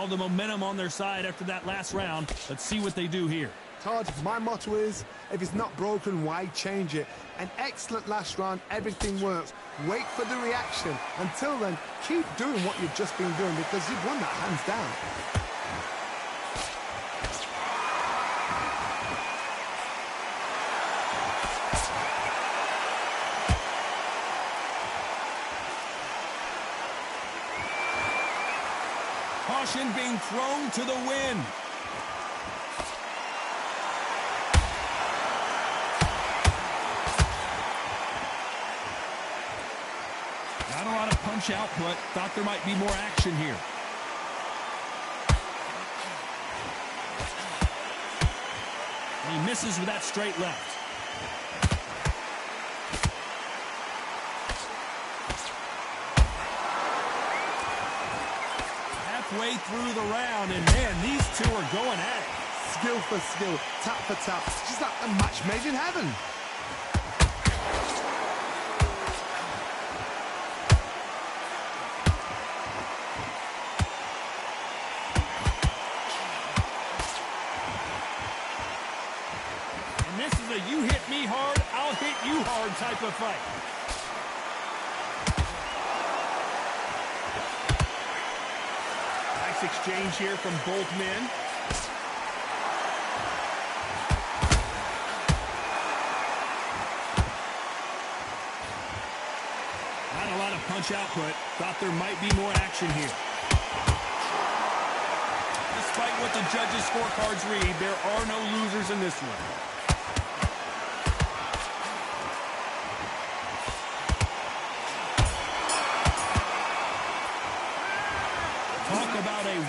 the momentum on their side after that last round. Let's see what they do here. Todd, my motto is, if it's not broken, why change it? An excellent last round, everything works. Wait for the reaction. Until then, keep doing what you've just been doing because you've won that hands down. Caution being thrown to the wind. Not a lot of punch output. Thought there might be more action here. And he misses with that straight left. Halfway through the round, and man, these two are going at it. Skill for skill, tap for tap. It's just like a match made in heaven. And this is a you hit me hard, I'll hit you hard type of fight. Exchange here from both men. Not a lot of punch output. Thought there might be more action here. Despite what the judges' scorecards read, there are no losers in this one.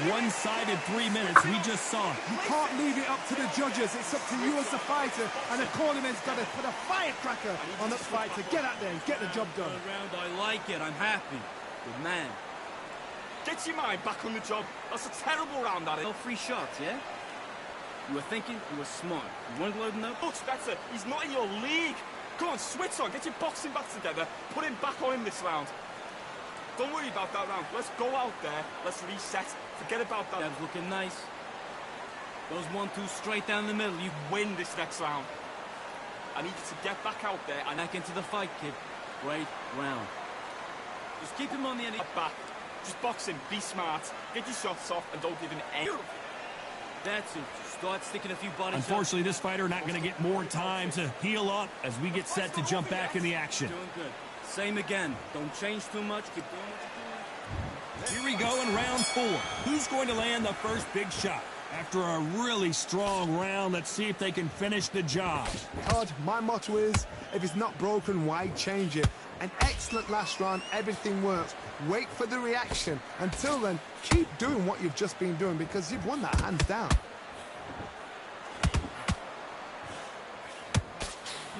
One-sided 3 minutes. We just saw it. You can't leave it up to the judges. It's up to you as the fighter, and the cornerman's got to put a firecracker on the fight to get out there and get the job done. Round, I like it. I'm happy. Good man. Get your mind back on the job. That's a terrible round, that is. No free shots, yeah? You were thinking, you were smart. You weren't loading up? Look, Spencer, he's not in your league. Come on, switch on. Get your boxing back together. Put him back on him this round. Don't worry about that round. Let's go out there. Let's reset. Forget about that. That's looking nice. Those 1-2 straight down the middle. You win this next round. I need you to get back out there and back into the fight, kid. Great round. Just keep him on the end. Back. Just box him. Be smart. Get your shots off and don't give him any. That's it. Just start sticking a few bodies. Unfortunately, this fighter not going to get more time to heal up as we get set to jump back in the action. Doing good. Same again. Don't change too much. Keep doing what you're doing. Here we go in round 4. Who's going to land the first big shot? After a really strong round, let's see if they can finish the job. Todd, my motto is, if it's not broken, why change it? An excellent last round, everything works. Wait for the reaction. Until then, keep doing what you've just been doing because you've won that hands down.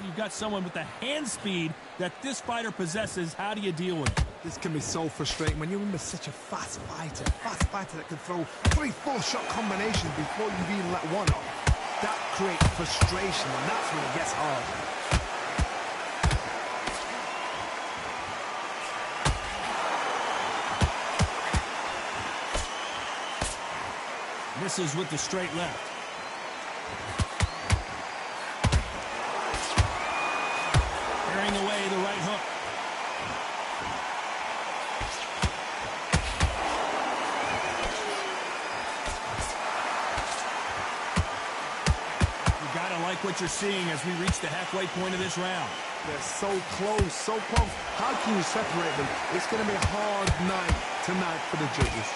You've got someone with the hand speed that this fighter possesses. How do you deal with it? This can be so frustrating when you're with such a fast fighter that can throw 3-4 shot combinations before you've even let one off. That creates frustration, and that's when it gets hard. Misses with the straight left. Carrying away the right hook. You gotta like what you're seeing as we reach the halfway point of this round. They're so close, so close. How can you separate them? It's going to be a hard night tonight for the judges.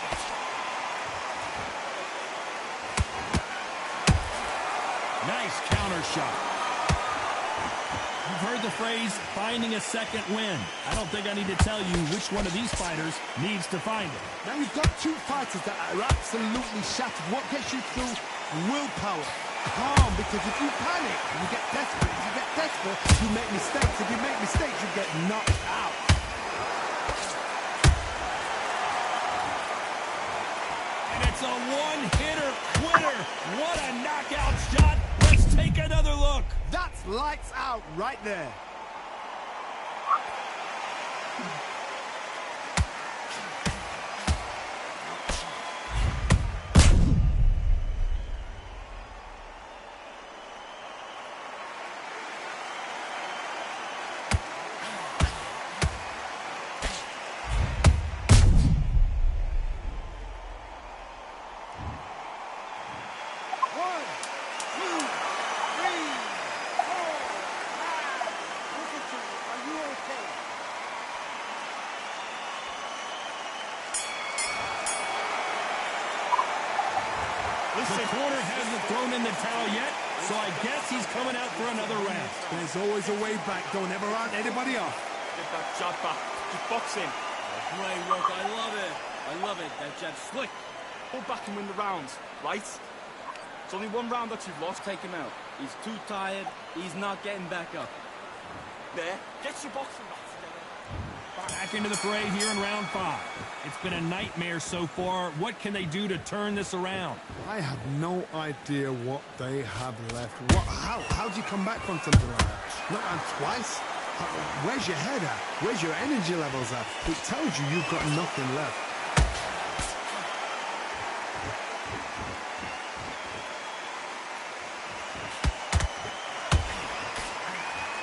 Nice counter shot. You've heard the phrase, finding a second win. I don't think I need to tell you which one of these fighters needs to find it. Now you've got two fighters that are absolutely shattered. What gets you through? Willpower. Calm, because if you panic, you get desperate. If you get desperate, you make mistakes. If you make mistakes, you get knocked out. And it's a one-hitter quitter. What a knockout shot. Let's take another look. That's lights out right there. The corner hasn't thrown in the towel yet, so I guess he's coming out for another round. There's always a way back. Don't ever round anybody off. Get that jab back. Just box him. Great work. I love it. I love it. That jab's slick. Pull back and win the rounds, right? It's only one round that you've lost. Take him out. He's too tired. He's not getting back up. There. Get your boxing back together. Back into the fray here in round 5. It's been a nightmare so far. What can they do to turn this around? I have no idea what they have left. How do you come back from something like that? Not on twice? Where's your head at? Where's your energy levels at? It tells you you've got nothing left.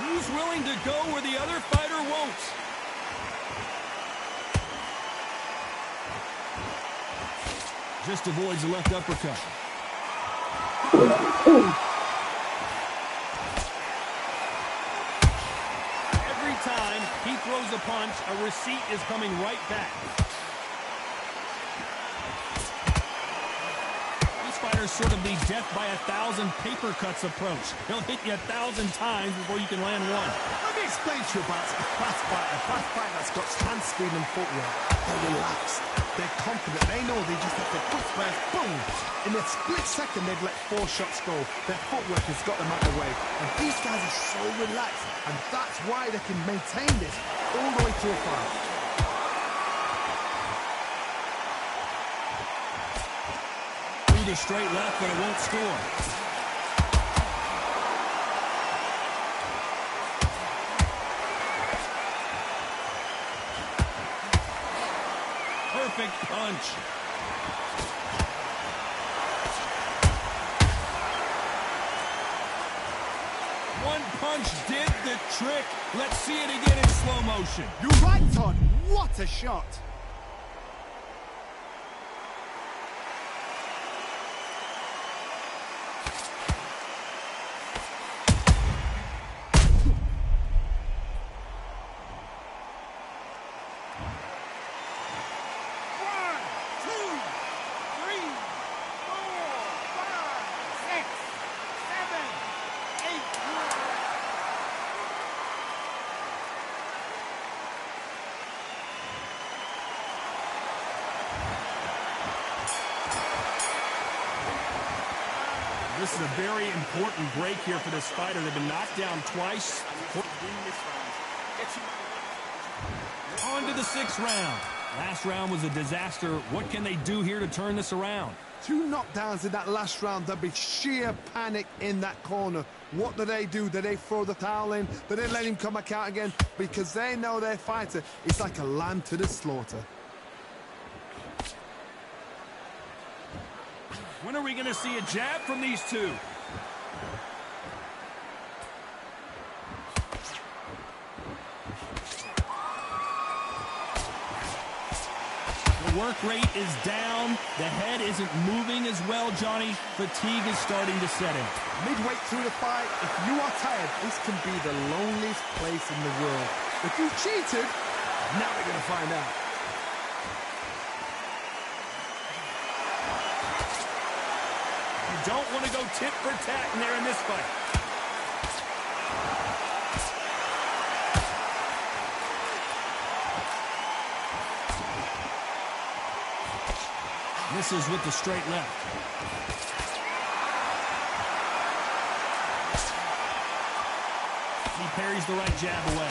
Who's willing to go where the other fighter won't? Just avoids the left uppercut. Every time he throws a punch, a receipt is coming right back. These fighters sort of the death by 1,000 paper cuts approach. He'll hit you 1,000 times before you can land one. Let me explain to you about a fast fighter that's got hand speed and footwork. They're relaxed. They're confident. They know they just have to quick burst, boom. In a split second, they've let 4 shots go. Their footwork has got them out of the way. And these guys are so relaxed. And that's why they can maintain this all the way to a fight. Through the straight left, but it won't score. Perfect punch. One punch did the trick. Let's see it again in slow motion. You're right, Todd. What a shot. This is a very important break here for this fighter. They've been knocked down twice. On to the 6th round. Last round was a disaster. What can they do here to turn this around? 2 knockdowns in that last round. There'll be sheer panic in that corner. What do? Do they throw the towel in? Do they let him come back out again? Because they know their fighter is like a lamb to the slaughter. When are we going to see a jab from these two? The work rate is down. The head isn't moving as well, Johnny. Fatigue is starting to set in. Midway through the fight, if you are tired, this can be the loneliest place in the world. If you cheated, now they're going to find out. Don't want to go tit for tat in there in this fight. Misses with the straight left. He parries the right jab away.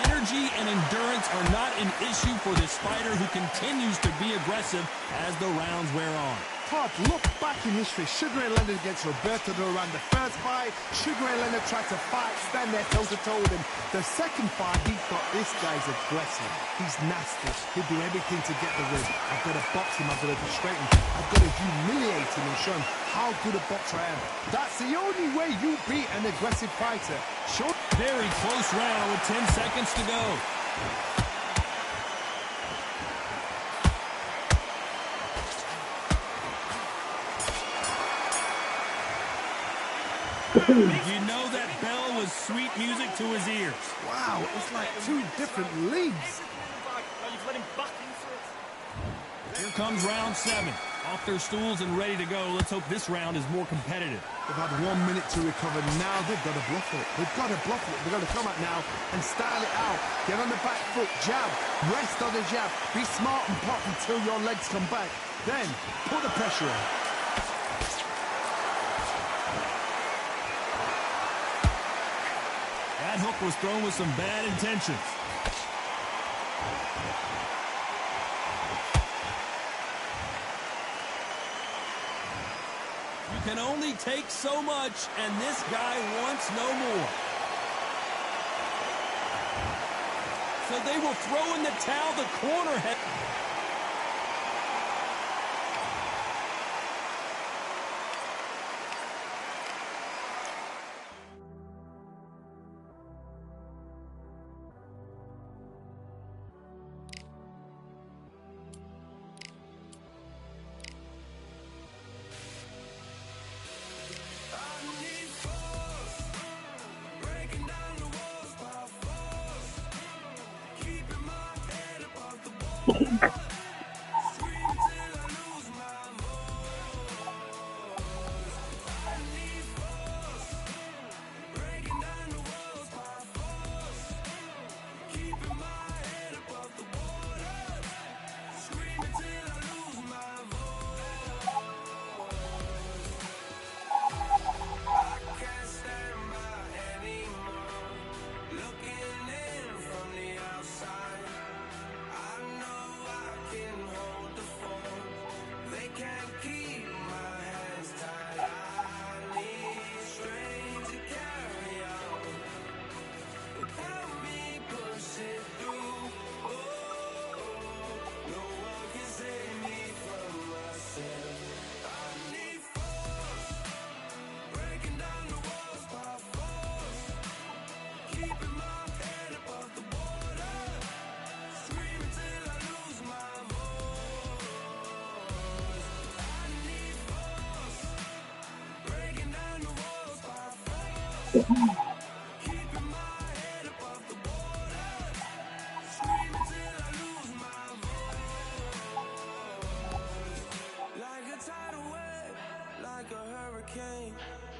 Energy and endurance are not an issue for this fighter who continues to be aggressive as the rounds wear on. Todd, look back in history. Sugar Ray Leonard against Roberto Duran. The first fight, Sugar Ray Leonard tried to fight, stand there toe-to-toe with him. The second fight, he thought, this guy's aggressive. He's nasty. He'll do everything to get the win. I've got to box him. I've got to frustrate him. I've got to humiliate him and show him how good a boxer I am. That's the only way you beat an aggressive fighter. Show. Very close round with 10 seconds to go. You know that bell was sweet music to his ears. Wow, it's like two different leagues. Now you've let him back into it. Here comes round 7. Off their stools and ready to go. Let's hope this round is more competitive. They've had 1 minute to recover. Now they've got to bluff it. They've got to bluff it. They've got to come out now and style it out. Get on the back foot, jab, rest on the jab. Be smart and pop until your legs come back. Then put the pressure on. That hook was thrown with some bad intentions. You can only take so much, and this guy wants no more. So they will throw in the towel. The corner head.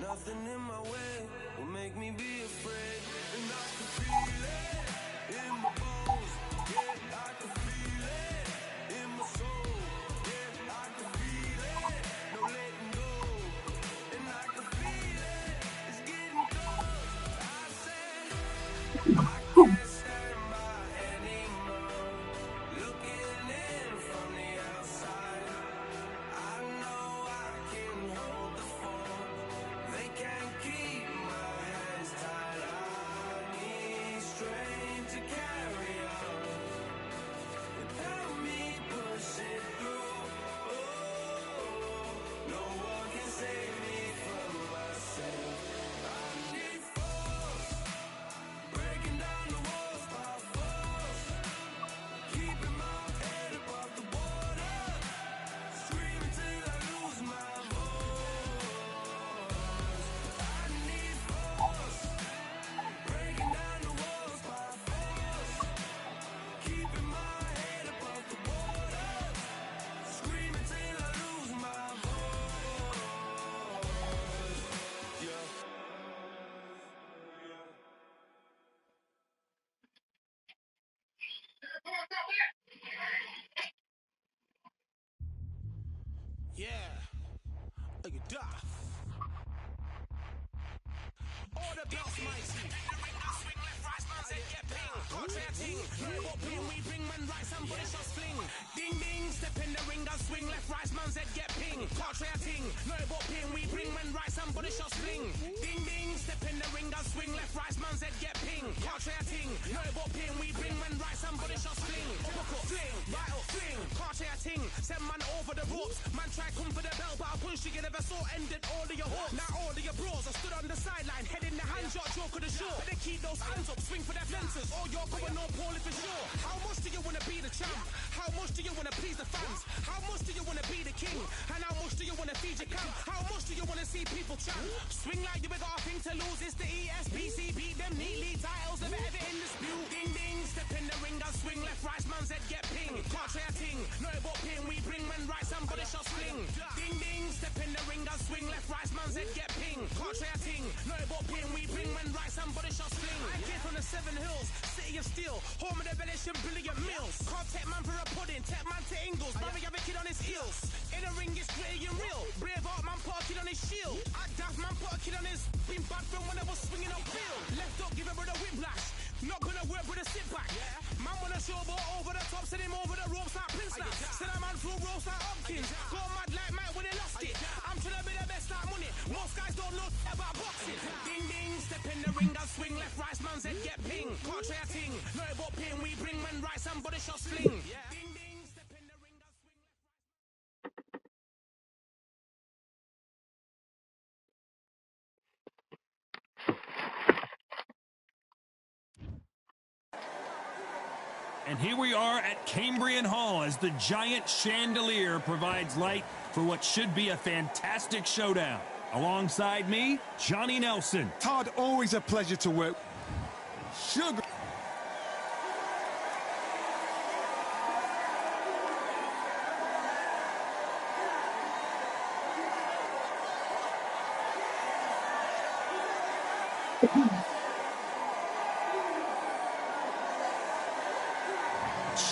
Nothing in my way will make me be afraid. And I can feel it in my bones. Yeah, I can feel it in my soul. Yeah, I can feel it, no letting go. And I can feel it, it's getting close. I said, I can't stand by anymore. Looking in from the outside, I know I can hold the phone. They can't keep my hands tied. I need strength to carry on without me pushing through. Oh, no one can save me from myself. I need force, breaking down the walls by force, keeping my head above the water, screaming till I lose my voice. I need force, breaking down the walls by force, keeping my head above the water, screaming till I lose my voice. Yeah, like a duck. Order blocks mighty. Swing left, right, man's head get ping. Contrary ting, no what ping, we bring man right, somebody shots fling. Ding ding, step in the ring, and swing left, right, man's head get ping. Contrary ting, no what ping, we bring man right, somebody shots fling. Ding ding, step in the ring, and swing left, right, man's head get ping. Contrary ting, no what ping, we bring man right, somebody shots fling. Hook up, fling, right up, fling. Contrary ting, them man over the ropes. Man try come for the bell, but I punched you never saw ended all of your hopes. Now all of your bros are stood on the sideline, head in the hands, your joke of the show. Better keep those hands up, swing for their fences, or you're going on poorly for sure. How much do you wanna be the champ? How much do you wanna please the fans? How much do you wanna be the king? And how much do you wanna feed your camp? How much do you wanna see people champ? Swing like you ain't got a thing to lose. It's the ESPC, beat them neatly. Titles never ever in dispute. Ding ding, step in the ring and swing left, right, man's head get ping. Can't try a ting, no about ping. We bring men right, somebody shall sling. Ding ding, step in the ring and swing left, right, man's head get ping. Can't try a ting, no about ping. We bring men right, somebody shall sling. I came from the 7 Hills, city of steel, home of the village and brilliant meals. Can't take man for a pudding, take man to Ingles. Barry have a kid on his heels. In the ring, it's gritty and real. Braveheart man put a kid on his shield. Act daft man put a kid on his. Been bad from when I was swinging up field. Left up, give him with a whiplash. Not gonna work with a sit back. Man wanna showboat over the top, send him over the ropes like Prince now. Send a man through ropes like Hopkins. Go mad like Mike when he lost it. I'm trying to be the best like money. Most guys don't know about boxing. Ding ding, step in the ring and swing left, right, man's head get ping. Can't try a ting, no about ping. We bring men right, somebody shall sling. Ding ding, step in the ring and swing left, right. And here we are at Cambrian Hall as the giant chandelier provides light for what should be a fantastic showdown. Alongside me, Johnny Nelson. Todd, always a pleasure to work. Sugar.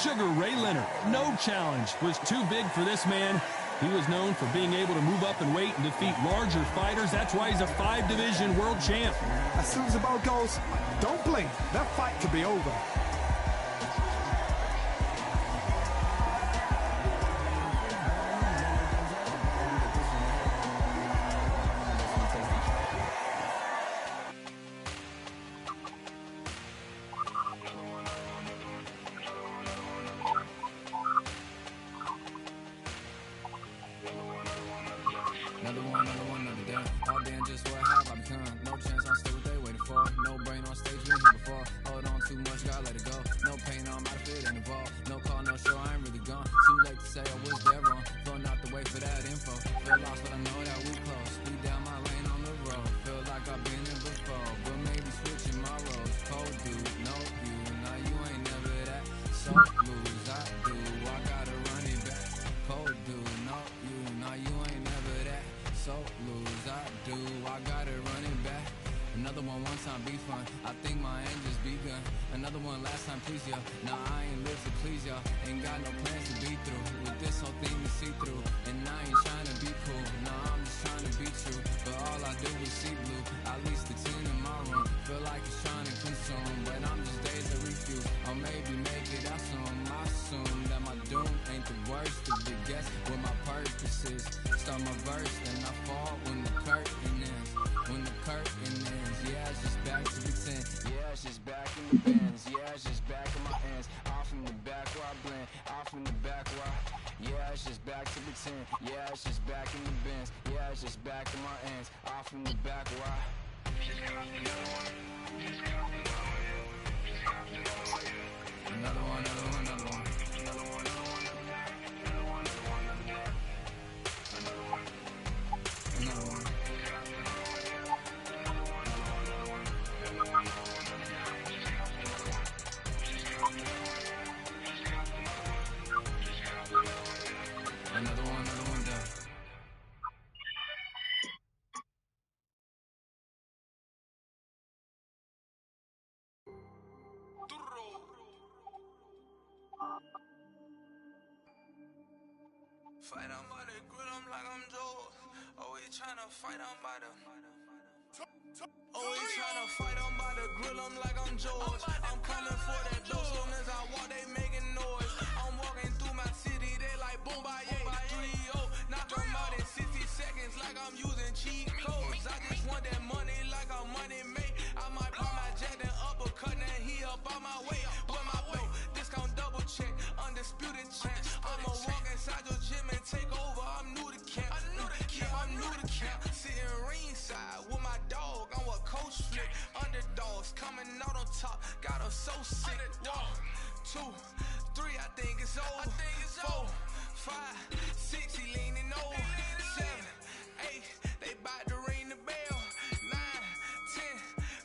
Sugar Ray Leonard. No challenge was too big for this man. He was known for being able to move up in weight and defeat larger fighters. That's why he's a 5-division world champ. As soon as the bell goes, don't blink. That fight could be over. Another one, another day. All damn just what have I become. No chance, I'm still what they waiting for. No brain on stage, been here before. Hold on too much, gotta let it go. No pain, I'm out of it, ain't involved. No call, no show, I ain't really gone. Too late to say I was there wrong. Phone out the way for that info. Feel lost, but I know that we close. We down my lane on the road. Feel like I've been in before, but maybe switching my roles. Cold dude, no you, now you ain't never that. So lose, I do, I gotta run it back. Cold dude, no you, now you ain't never that. So lose, I do, I gotta run it back. Another one time be fun, I think my end just begun. Another one last time please ya. Now I ain't live to please y'all. Ain't got no plans to be through with this whole thing to see through. And I ain't trying to be cool, no I'm just trying to be true. But all I do is see blue, at least the 10 in my room. Feel like it's trying to consume, but I'm just days to refuse. Or maybe make it out soon. I assume that my doom ain't the worst of the guess what my purpose is. Start my verse, then I fall when the curtain ends. When the curtain ends, yeah, it's just back to the 10. Yeah, it's just back in the bins. Yeah, it's just back in my hands. Off from the back where I blend. Off from the back where yeah, it's just back to the 10. Yeah, it's just back in the bins. Yeah, it's just back in my hands. Off from the back where another one, another one, another one. Another one. Another one done. Fight on by the grill, I'm like I'm Joe. Always tryna fight on by the. Always tryna fight on by the grill, I'm like I'm George. I'm coming for that dough, soon as I walk, they making noise. I'm walking through my city, they like boom, bye, 3-0. Knock them out in 60 seconds, like I'm using cheat codes. I just want that money, like I'm money made. I might pop my jet and uppercut, and he up on my way. With my belt, discount double check, undisputed champ. I'ma walk inside your gym was coming out on top, got us so sick. 1, 2, 3, I think it's over. 4, 5, 6, he leaning over. 7, 8, they bout to ring the bell. 9, 10,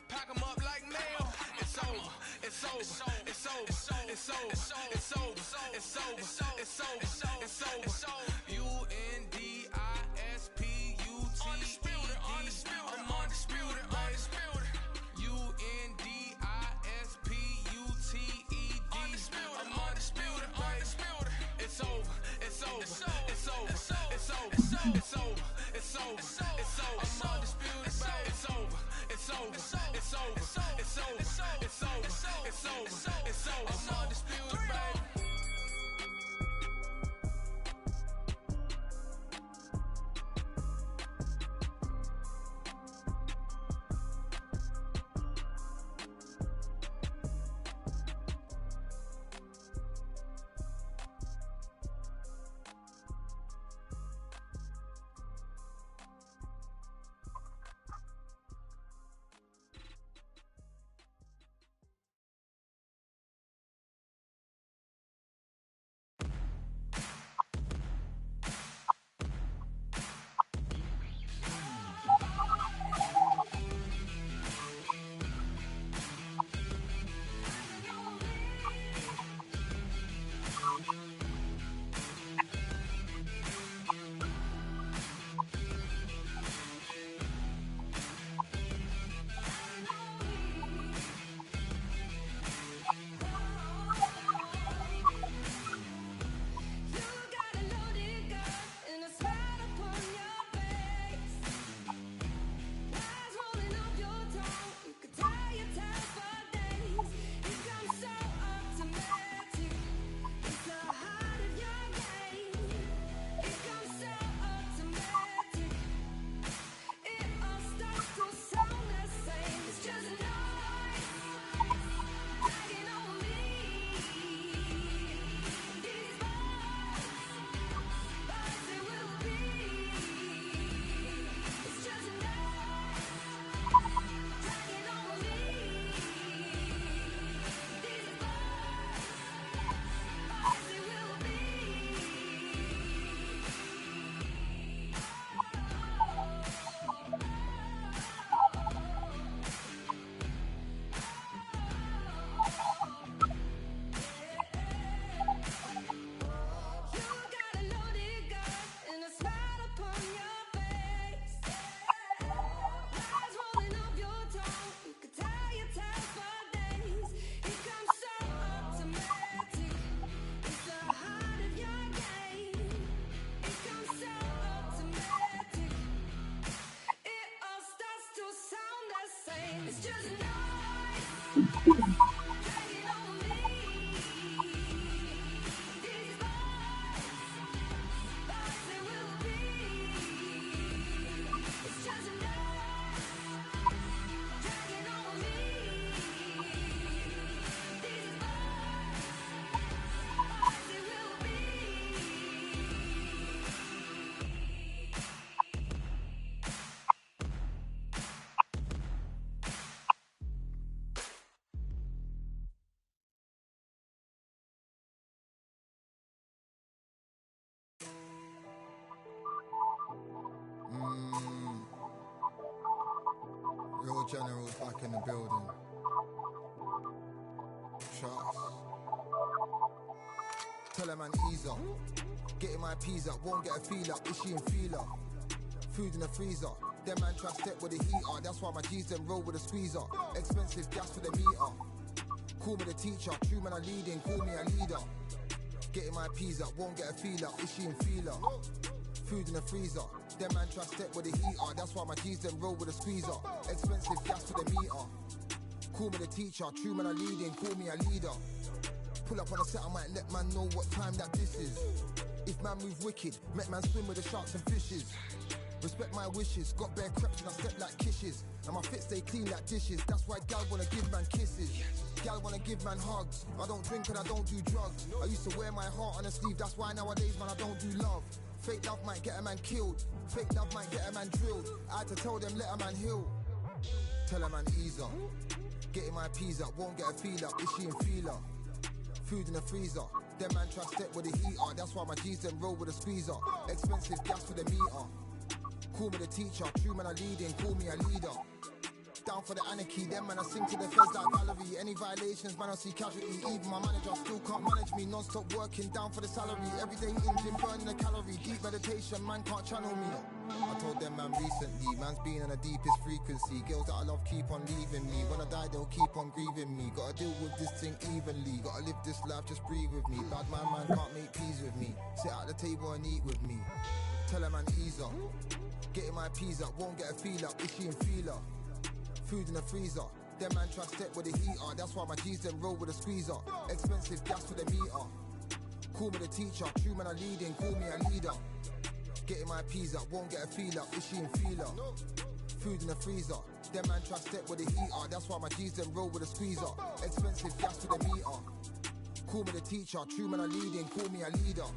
pack 'em up like mail. It's over, it's over, it's over, it's over, it's over, it's over, it's over, it's over, it's over. UNDISPUTED, I'm undisputed, undisputed. UNDISPUTED, I'm undisputed, undisputed. It's over, it's over, it's over, it's over, it's over, it's over, it's over, it's over. I'm undisputed, it's over, it's over, it's over, it's over, it's over, it's over, it's over. I'm undisputed, baby. Real generals back in the building. Trust. Tell a man ease up. Getting my peas up, won't get a feel up. Is she in feeler? Food in the freezer. Them man try step with the heater. That's why my G's them roll with a squeezer. Expensive gas for the meter. Call me the teacher. True man I leading, call me a leader. Getting my peas up, won't get a feel up. Is she in feeler? Food in the freezer. Them man try step with the heater. That's why my G's them roll with a squeezer. Expensive gas for the meter. Call me the teacher. True man I leading, call me a leader. Pull up on a set, I might let man know what time that this is. If man move wicked, make man swim with the sharks and fishes. Respect my wishes, got bare creps and I step like kisses. And my fit stay clean like dishes, that's why gal wanna give man kisses. Gal wanna give man hugs, I don't drink and I don't do drugs. I used to wear my heart on a sleeve, that's why nowadays man I don't do love. Fake love might get a man killed, fake love might get a man drilled. I had to tell them let a man heal. Tell a man ease up, Getting my peas up, won't get a feel up. Is she in feeler? Food in the freezer. Them man try step with the heater. That's why my G's them roll with a squeezer. Expensive gas for the meter. Call me the teacher. True man I leading. Call me a leader. Down for the anarchy, them man I sing to the feds like Valerie. Any violations, man I see casualty. Even my manager still can't manage me. Non-stop working, down for the salary. Every day eating gym, burning a calorie. Deep meditation, man can't channel me. I told them man recently, man's been on the deepest frequency. Girls that I love keep on leaving me. When I die they'll keep on grieving me. Gotta deal with this thing evenly. Gotta live this life, just breathe with me. Bad man can't make peace with me. Sit at the table and eat with me. Tell a man ease up. Getting my peas up, won't get a feel up. Is she in feeler? Food in the freezer. Them man try step with the heater. That's why my G's them roll with a squeezer. Expensive gas for the meter. Call me the teacher. True man I leading. Call me a leader. Getting my peas up. Won't get a feel up. Is she in feeler? Food in the freezer. Them man try step with the heater. That's why my G's them roll with a squeezer. Expensive gas for the meter. Call me the teacher. True man I leading. Call me a leader.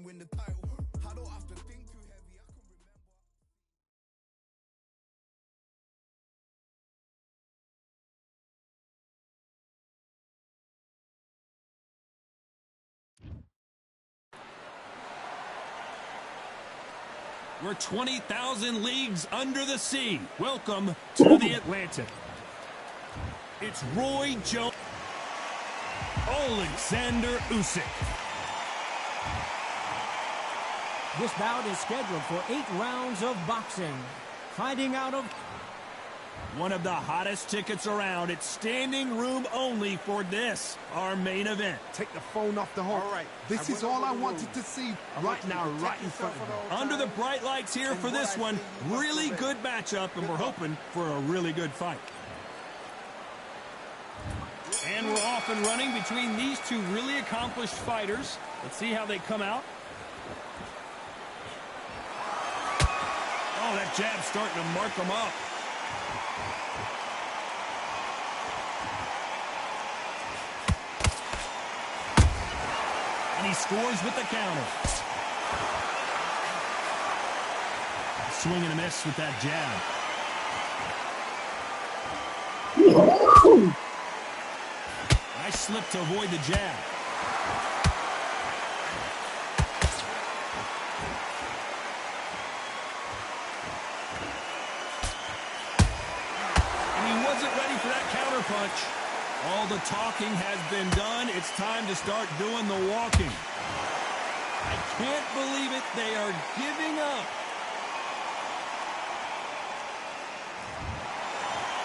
Win the title. I don't have to think too heavy. I can remember. We're 20,000 leagues under the sea. Welcome to the Atlantic. It's Roy Jones. Alexander Usyk. This bout is scheduled for 8 rounds of boxing. Fighting out of one of the hottest tickets around. It's standing room only for this, our main event. Take the phone off the hook. All right. This is all I wanted to see right now, right in front of me. Under the bright lights here for this one. Really good matchup, and we're hoping for a really good fight. And we're off and running between these two really accomplished fighters. Let's see how they come out. Oh, that jab's starting to mark them up. And he scores with the counter. Swing and a miss with that jab. Nice slip to avoid the jab. Punch. All the talking has been done. It's time to start doing the walking. I can't believe it. They are giving up.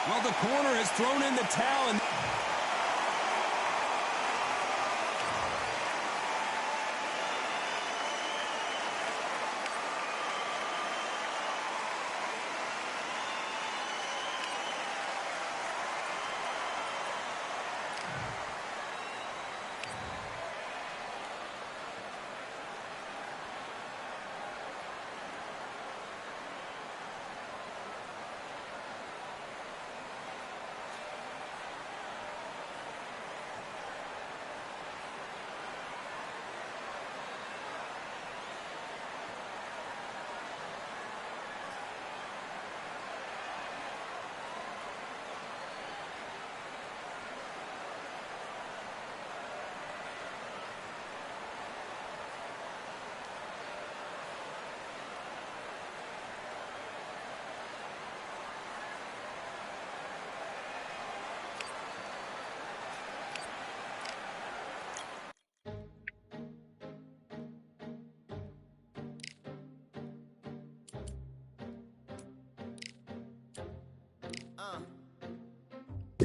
Well, the corner has thrown in the towel. And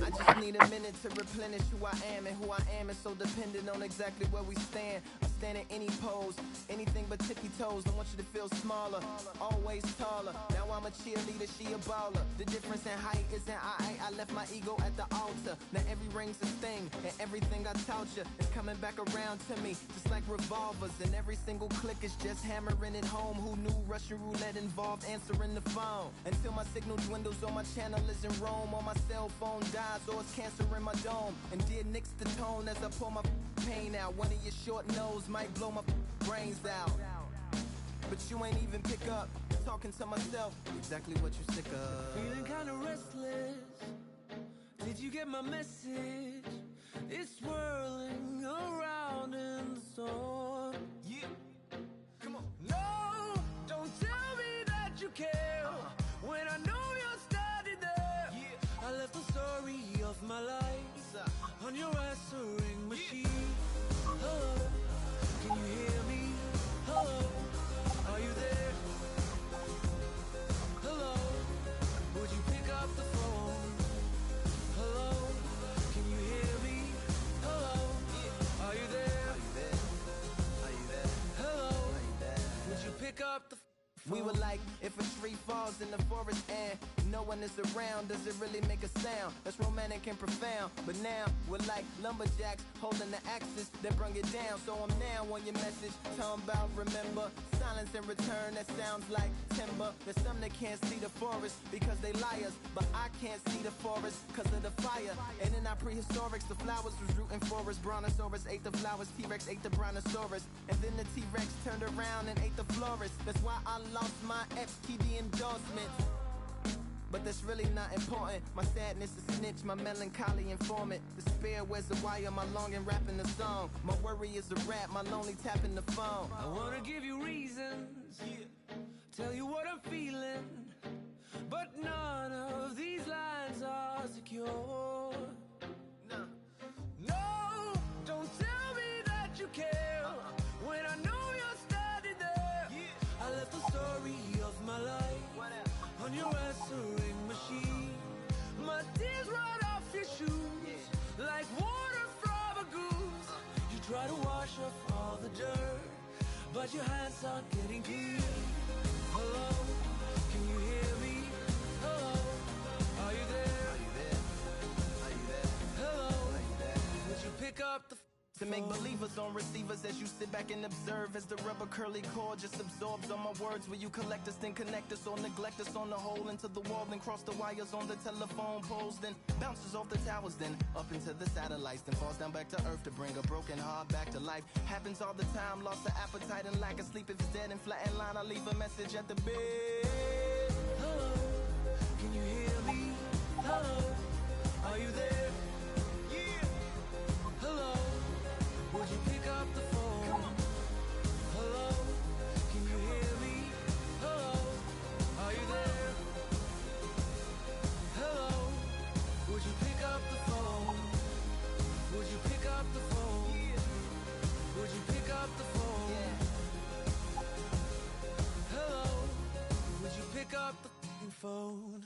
I just need a minute to replenish who I am, and who I am is so dependent on exactly where we stand. I stand in any pose, anything but tippy toes. I want you to feel smaller, always taller. Now I'm a cheerleader, she a baller. The difference in height isn't I left my ego at the altar. Now every ring's a thing, and everything I taught you is coming back around to me, just like revolvers. And every single click is just hammering it home. Who knew Russian roulette involved answering the phone? Until my signal dwindles or my channel is in Rome, or my cell phone dies, or it's cancer in my dome. And dear Nick's the tone as I pour my pain out. One of your short nose might blow my brains out, but you ain't even pick up. Talking to myself, exactly what you sick of. Feeling kinda restless. Did you get my message? It's swirling around in the storm. Yeah, come on. No, don't tell me that you care when I know you're standing there. Yeah. I left the story of my life on your answering machine. Hello, can you hear me? Hello, are you there? Hello, would you pick up the phone? Hello, can you hear me? Hello, are you there? Are you there? Hello, would you pick up the phone? We were like, if a tree falls in the forest and no one is around, does it really make a sound? That's romantic and profound. But now we're like lumberjacks holding the axes that bring it down. So I'm now on your message, talking about remember. Silence in return, that sounds like timber. There's some that can't see the forest because they liars, but I can't see the forest because of the fire. And in our prehistorics, the flowers was rooting for us. Brontosaurus ate the flowers, T-Rex ate the Brontosaurus. And then the T-Rex turned around and ate the florist. That's why I lost my FTD endorsement. But that's really not important. My sadness is snitch, my melancholy informant. Despair wears the wire, my longing rapping the song. My worry is the rap, my lonely tapping the phone. I wanna give you reasons, tell you what I'm feeling, but none of these lines are secure. No, don't tell me that you care when I know you're standing there. I left the story of my life on your answering machine. My tears run off your shoes like water from a goose. You try to wash off all the dirt, but your hands aren't getting clean. Hello, can you hear me? Hello, are you there? Are you there? Are you there? Hello, Are you there? would you pick up the To make believers on receivers as you sit back and observe as the rubber curly cord just absorbs all my words. Will you collect us, then connect us, or neglect us on the hole into the wall, then cross the wires on the telephone poles, then bounces off the towers, then up into the satellites, then falls down back to earth to bring a broken heart back to life. Happens all the time, lost the appetite and lack of sleep. If it's dead and flat in line, I leave a message at the bed. Hello, can you hear me? Hello, are you there? Yeah. Hello, would you pick up the phone? Hello, can you hear me? Hello, are you there? Hello, would you pick up the phone? Would you pick up the phone? Would you pick up the phone? Hello, would you pick up the phone?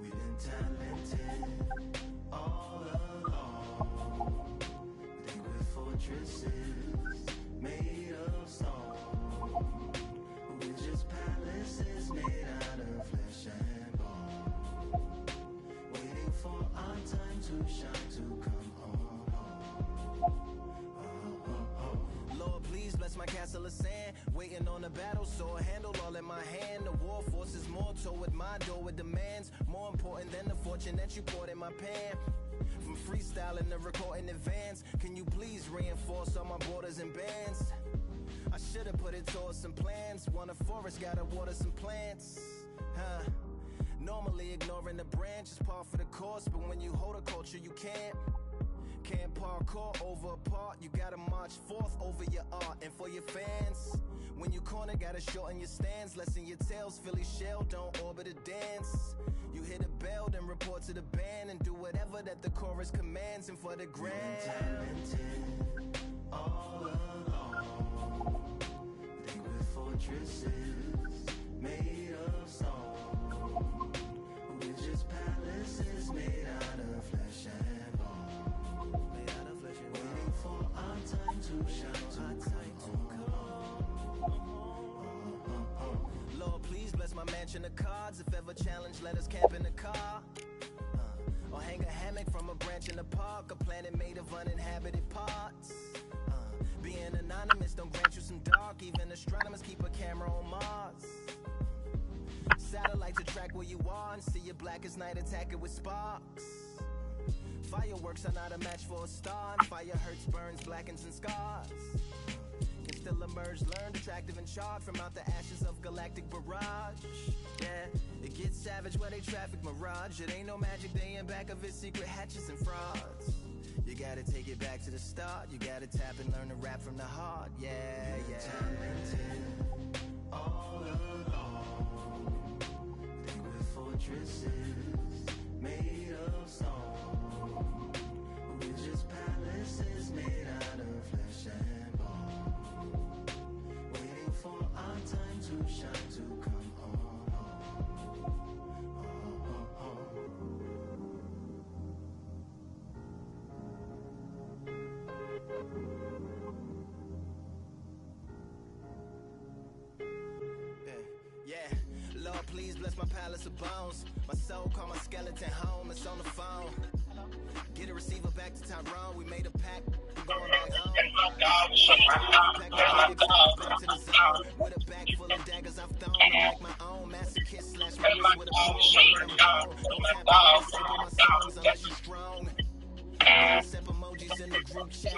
We've been talented all along. We think we're fortresses made of stone. We're just palaces made out of flesh and bone. Waiting for our time to shine, to come on home. Lord, please bless my castle of sand. Waiting on the battle, sword handle all in my hand. The war force is more toward my door with demands. More important than the fortune that you poured in my pan. From freestyling to recording advance, can you please reinforce all my borders and bands? I should've put it towards some plans. Want a forest, gotta water some plants. Normally ignoring the branch is par for the course, but when you hold a culture, you can't. Can't parkour over a part, you gotta march forth over your art. And for your fans, when you corner, gotta shorten your stance. Lessen your tails, Philly shell, don't orbit a dance. You hit a bell, then report to the band and do whatever that the chorus commands. And for the grand, talented all along. Think we're fortresses made of stone. We're just palaces made out of flesh and bone. Waiting for our time to shine, Lord, please bless my mansion of cards. If ever challenged, let us camp in the car. Or hang a hammock from a branch in the park. A planet made of uninhabited parts. Being anonymous don't grant you some dark. Even astronomers keep a camera on Mars. Satellite to track where you are and see your black as night, attack it with sparks. Fireworks are not a match for a star, and fire hurts, burns, blackens, and scars. Can still emerge, learned, attractive and charred from out the ashes of galactic barrage. Yeah, it gets savage where they traffic mirage. It ain't no magic day in back of its secret hatches and frauds. You gotta take it back to the start. You gotta tap and learn to rap from the heart. Yeah, yeah. Talented all along. Think we're fortresses made of stone. We're just palaces made out of flesh and bone. Waiting for our time to shine, to come on. Please bless my palace of bones. My soul call my skeleton home. It's on the phone. Get a receiver back to Tyrone. We made a pact. I'm going back home. Back to the zone. With a bag full of daggers I've thrown. I like my own masochist slash my wrist with a poem. Don't tap my songs unless you're strong. Sip emojis in the group chat.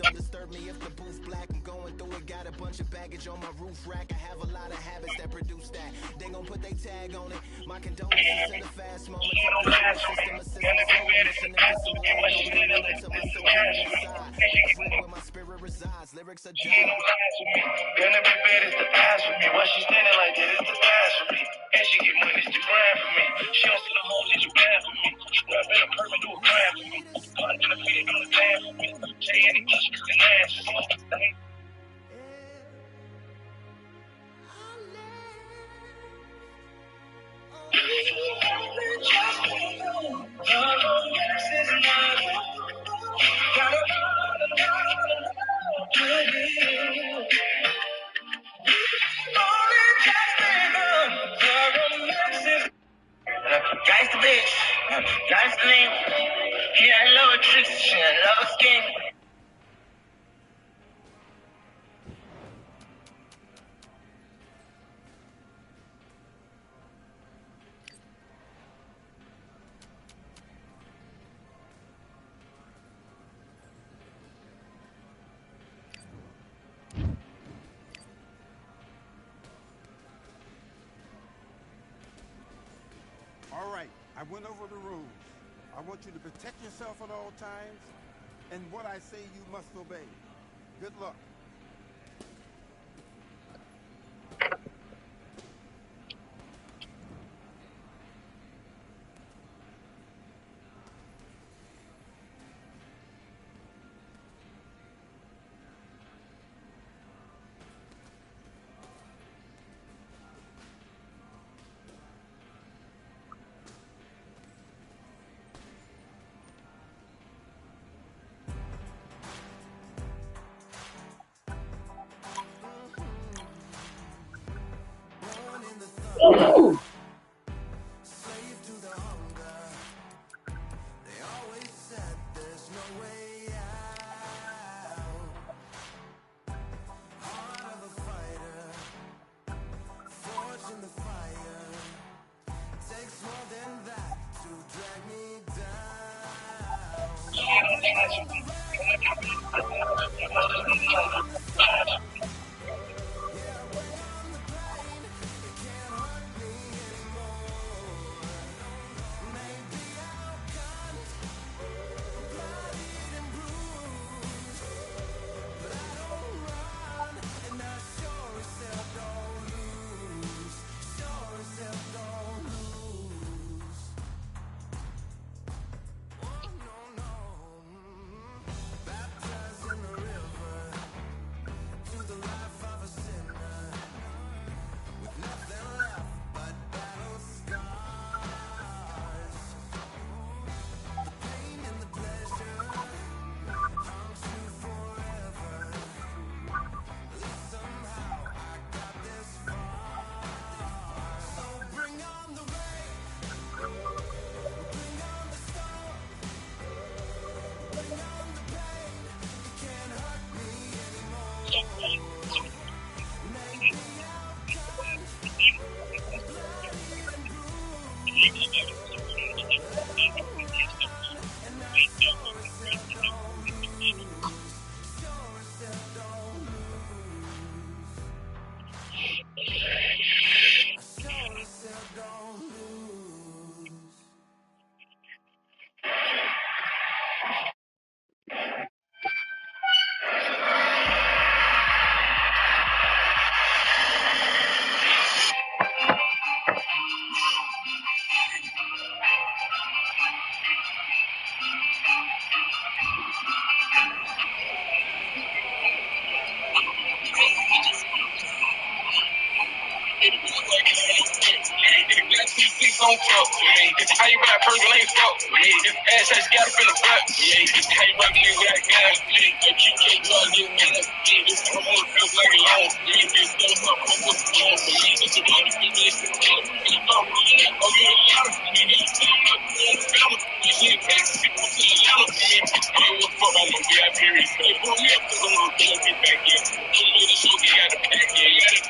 Don't disturb me if the booth black. I'm going through it. Got a bunch of baggage on my roof rack. I have a lot of habits that produce that. They gon' put their tag on it. My condolences to the fast moment. Where my spirit resides. Lyrics are done. Gonna be bad is the past for me. Why she standing like that? It's the past for me. And she get money, it's the grind for me. She don't see the hoes, it's bad for me. Scrap in a permit, do a crime for me. Caught in the feet, on the dance for me. Say any questions, can answer me. Gangsta bitch, gangsta name. Yeah, I love her tricks, she I love her skin. All right, I went over the rules. I want you to protect yourself at all times, and what I say you must obey. Good luck. Slave to the hunger. They always said there's no way out. Heart of a fighter, forged in the fire. Takes more than that to drag me down. Maybe I'll cut Don't talk to me. How you rap purple ain't fuck with me. Ass has got up in the butt with me. How you rap nigga with that gun with me. If you can't run, get mad with me. This promo feels like a loan for me. This don't fuck what's wrong for me. It's a lot of people listen to me. I'm running that over the line for me. It's still not cool. Fella, this shit takes people to the line for me. I don't give a fuck about no VIP respect. Pull me up cause I'm gonna get back in. I'm with the show, got the pack in. Got it.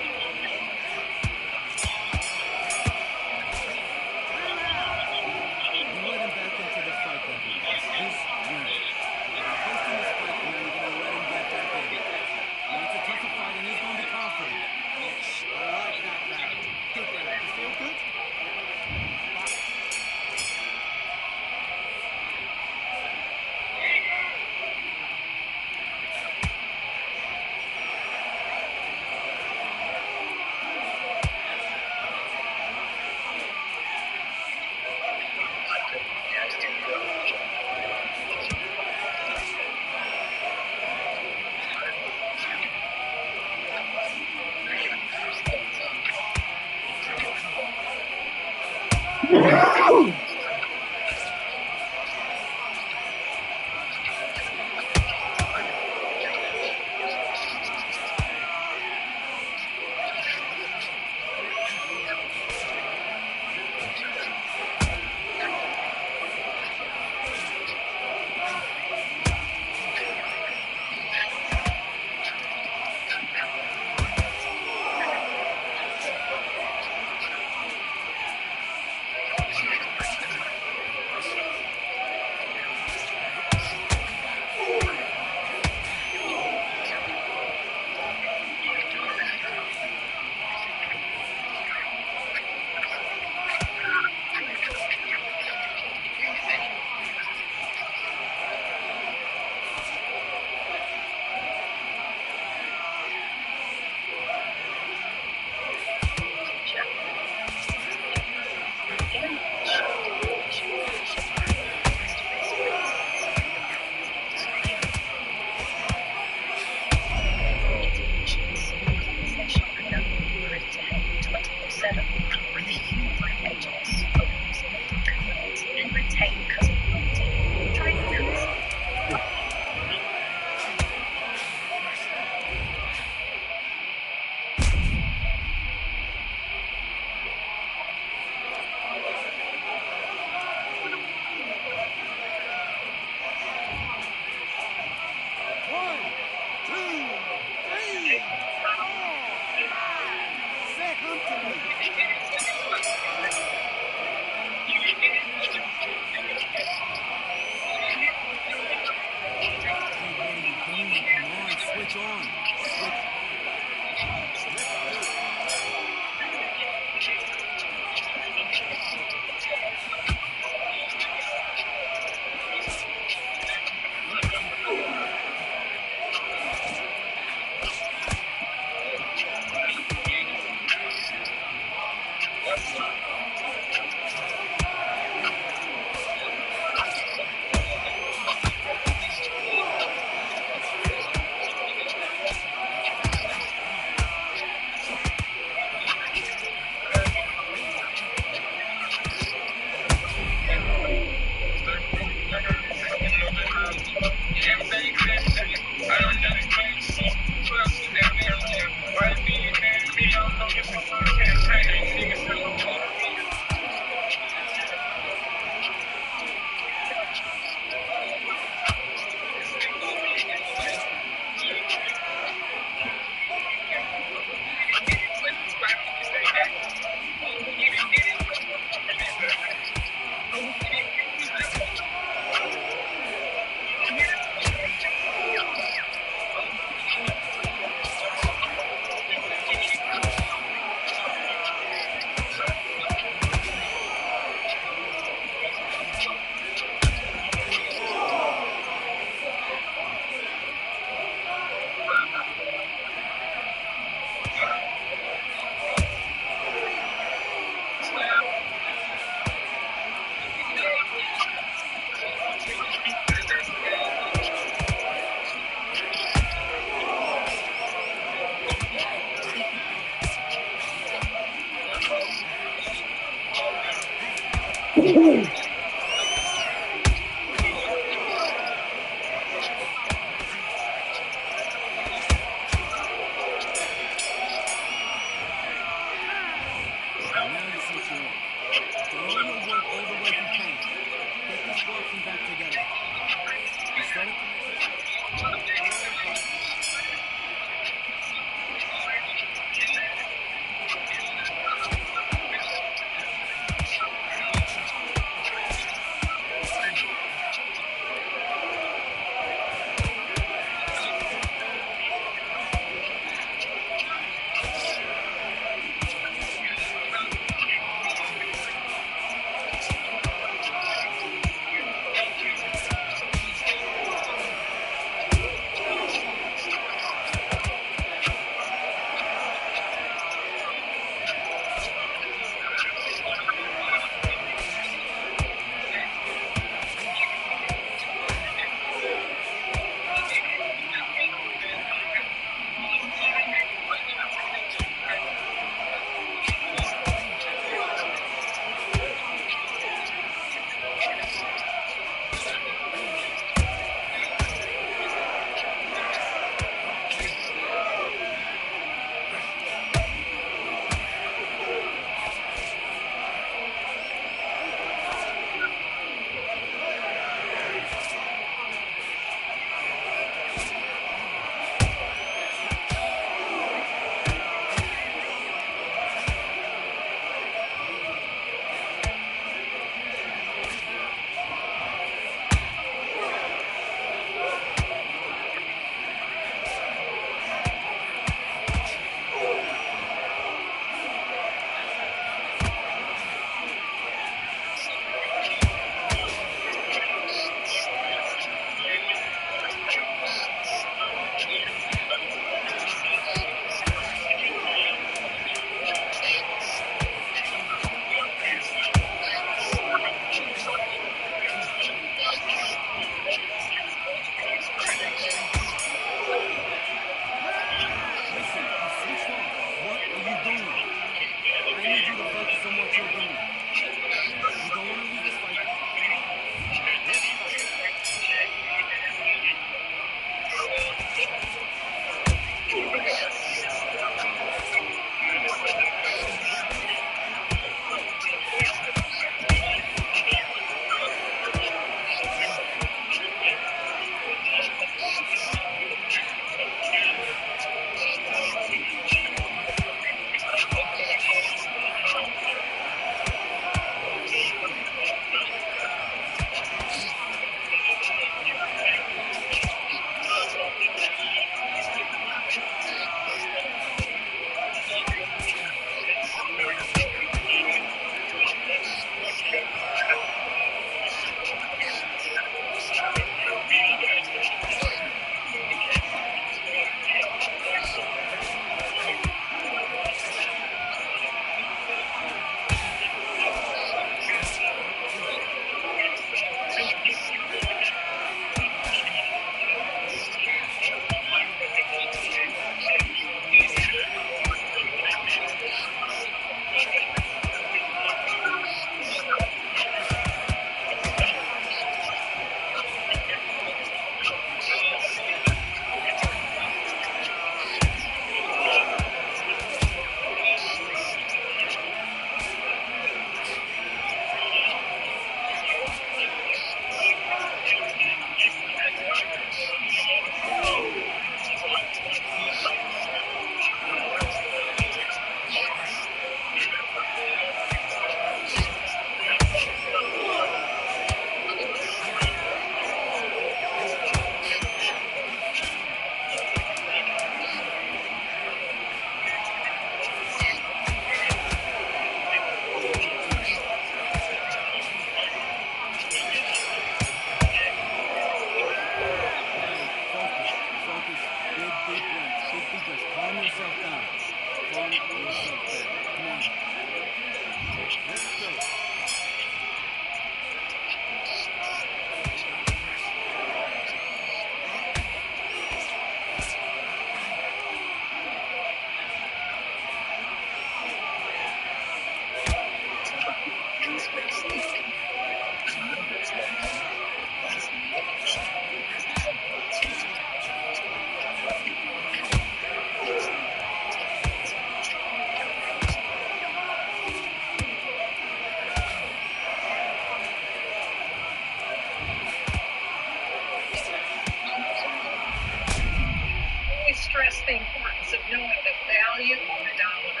the importance of knowing the value of the dollar.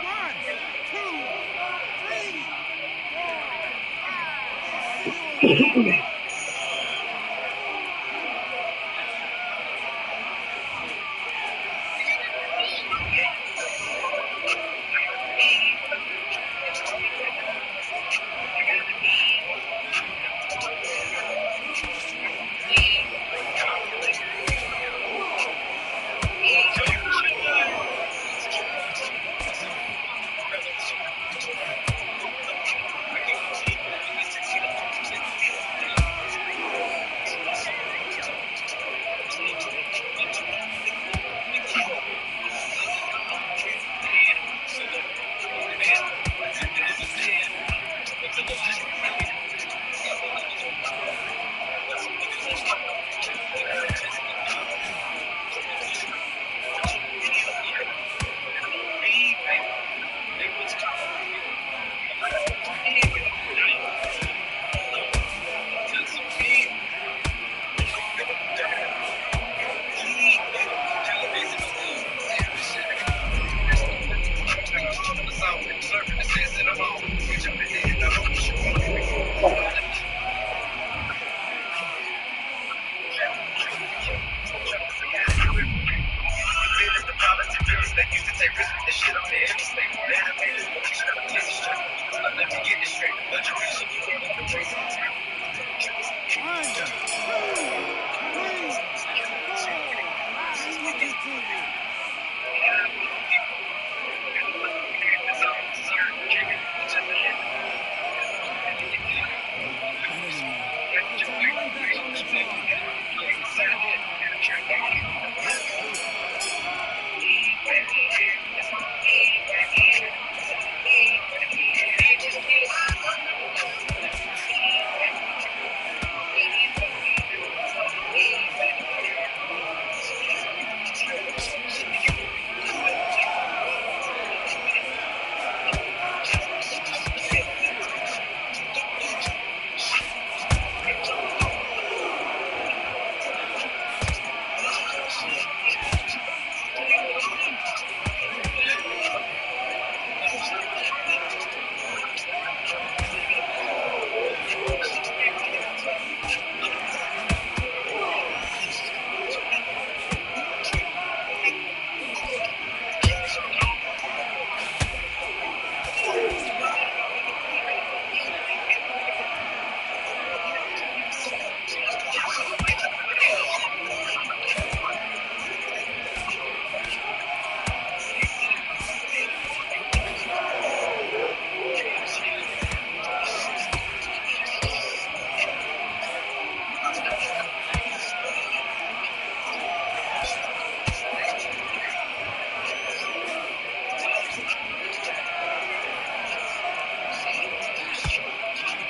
One, two, three, 4, 5,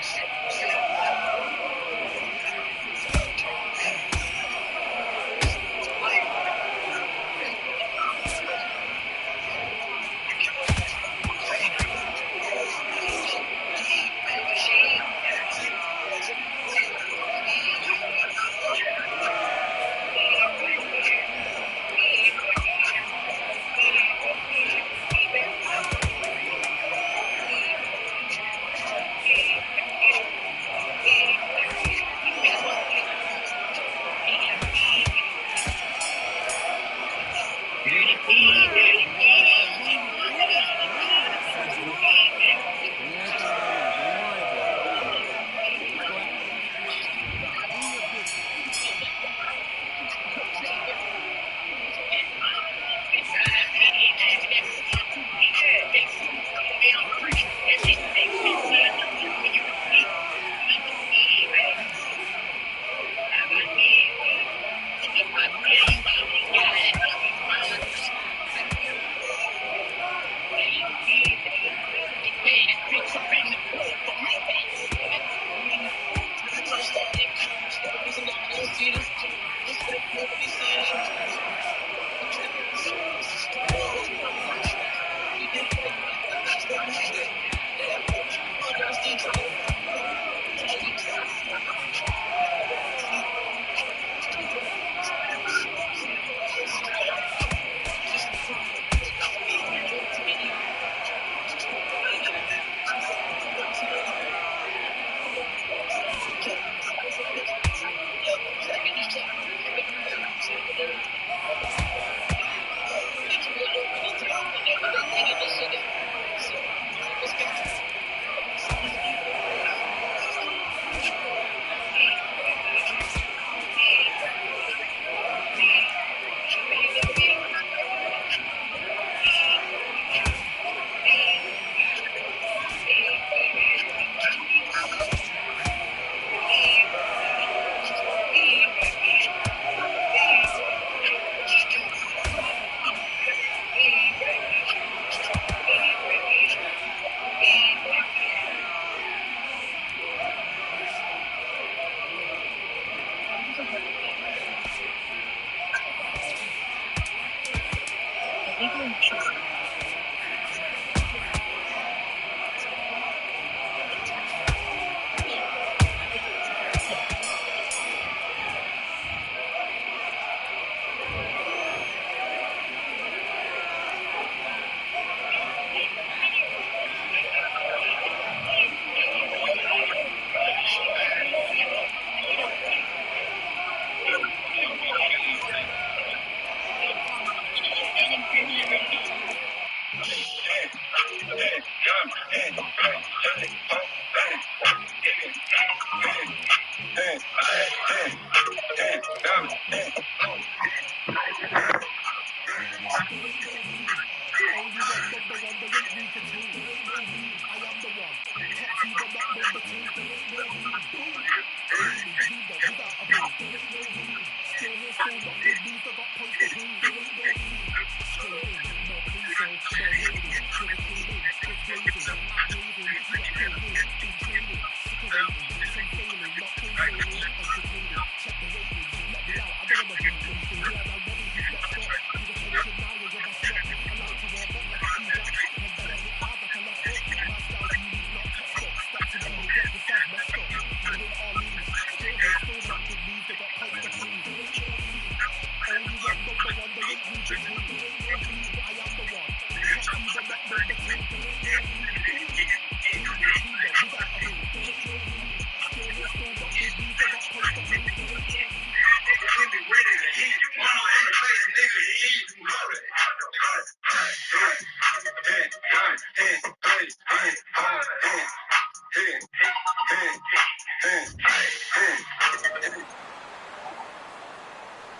6.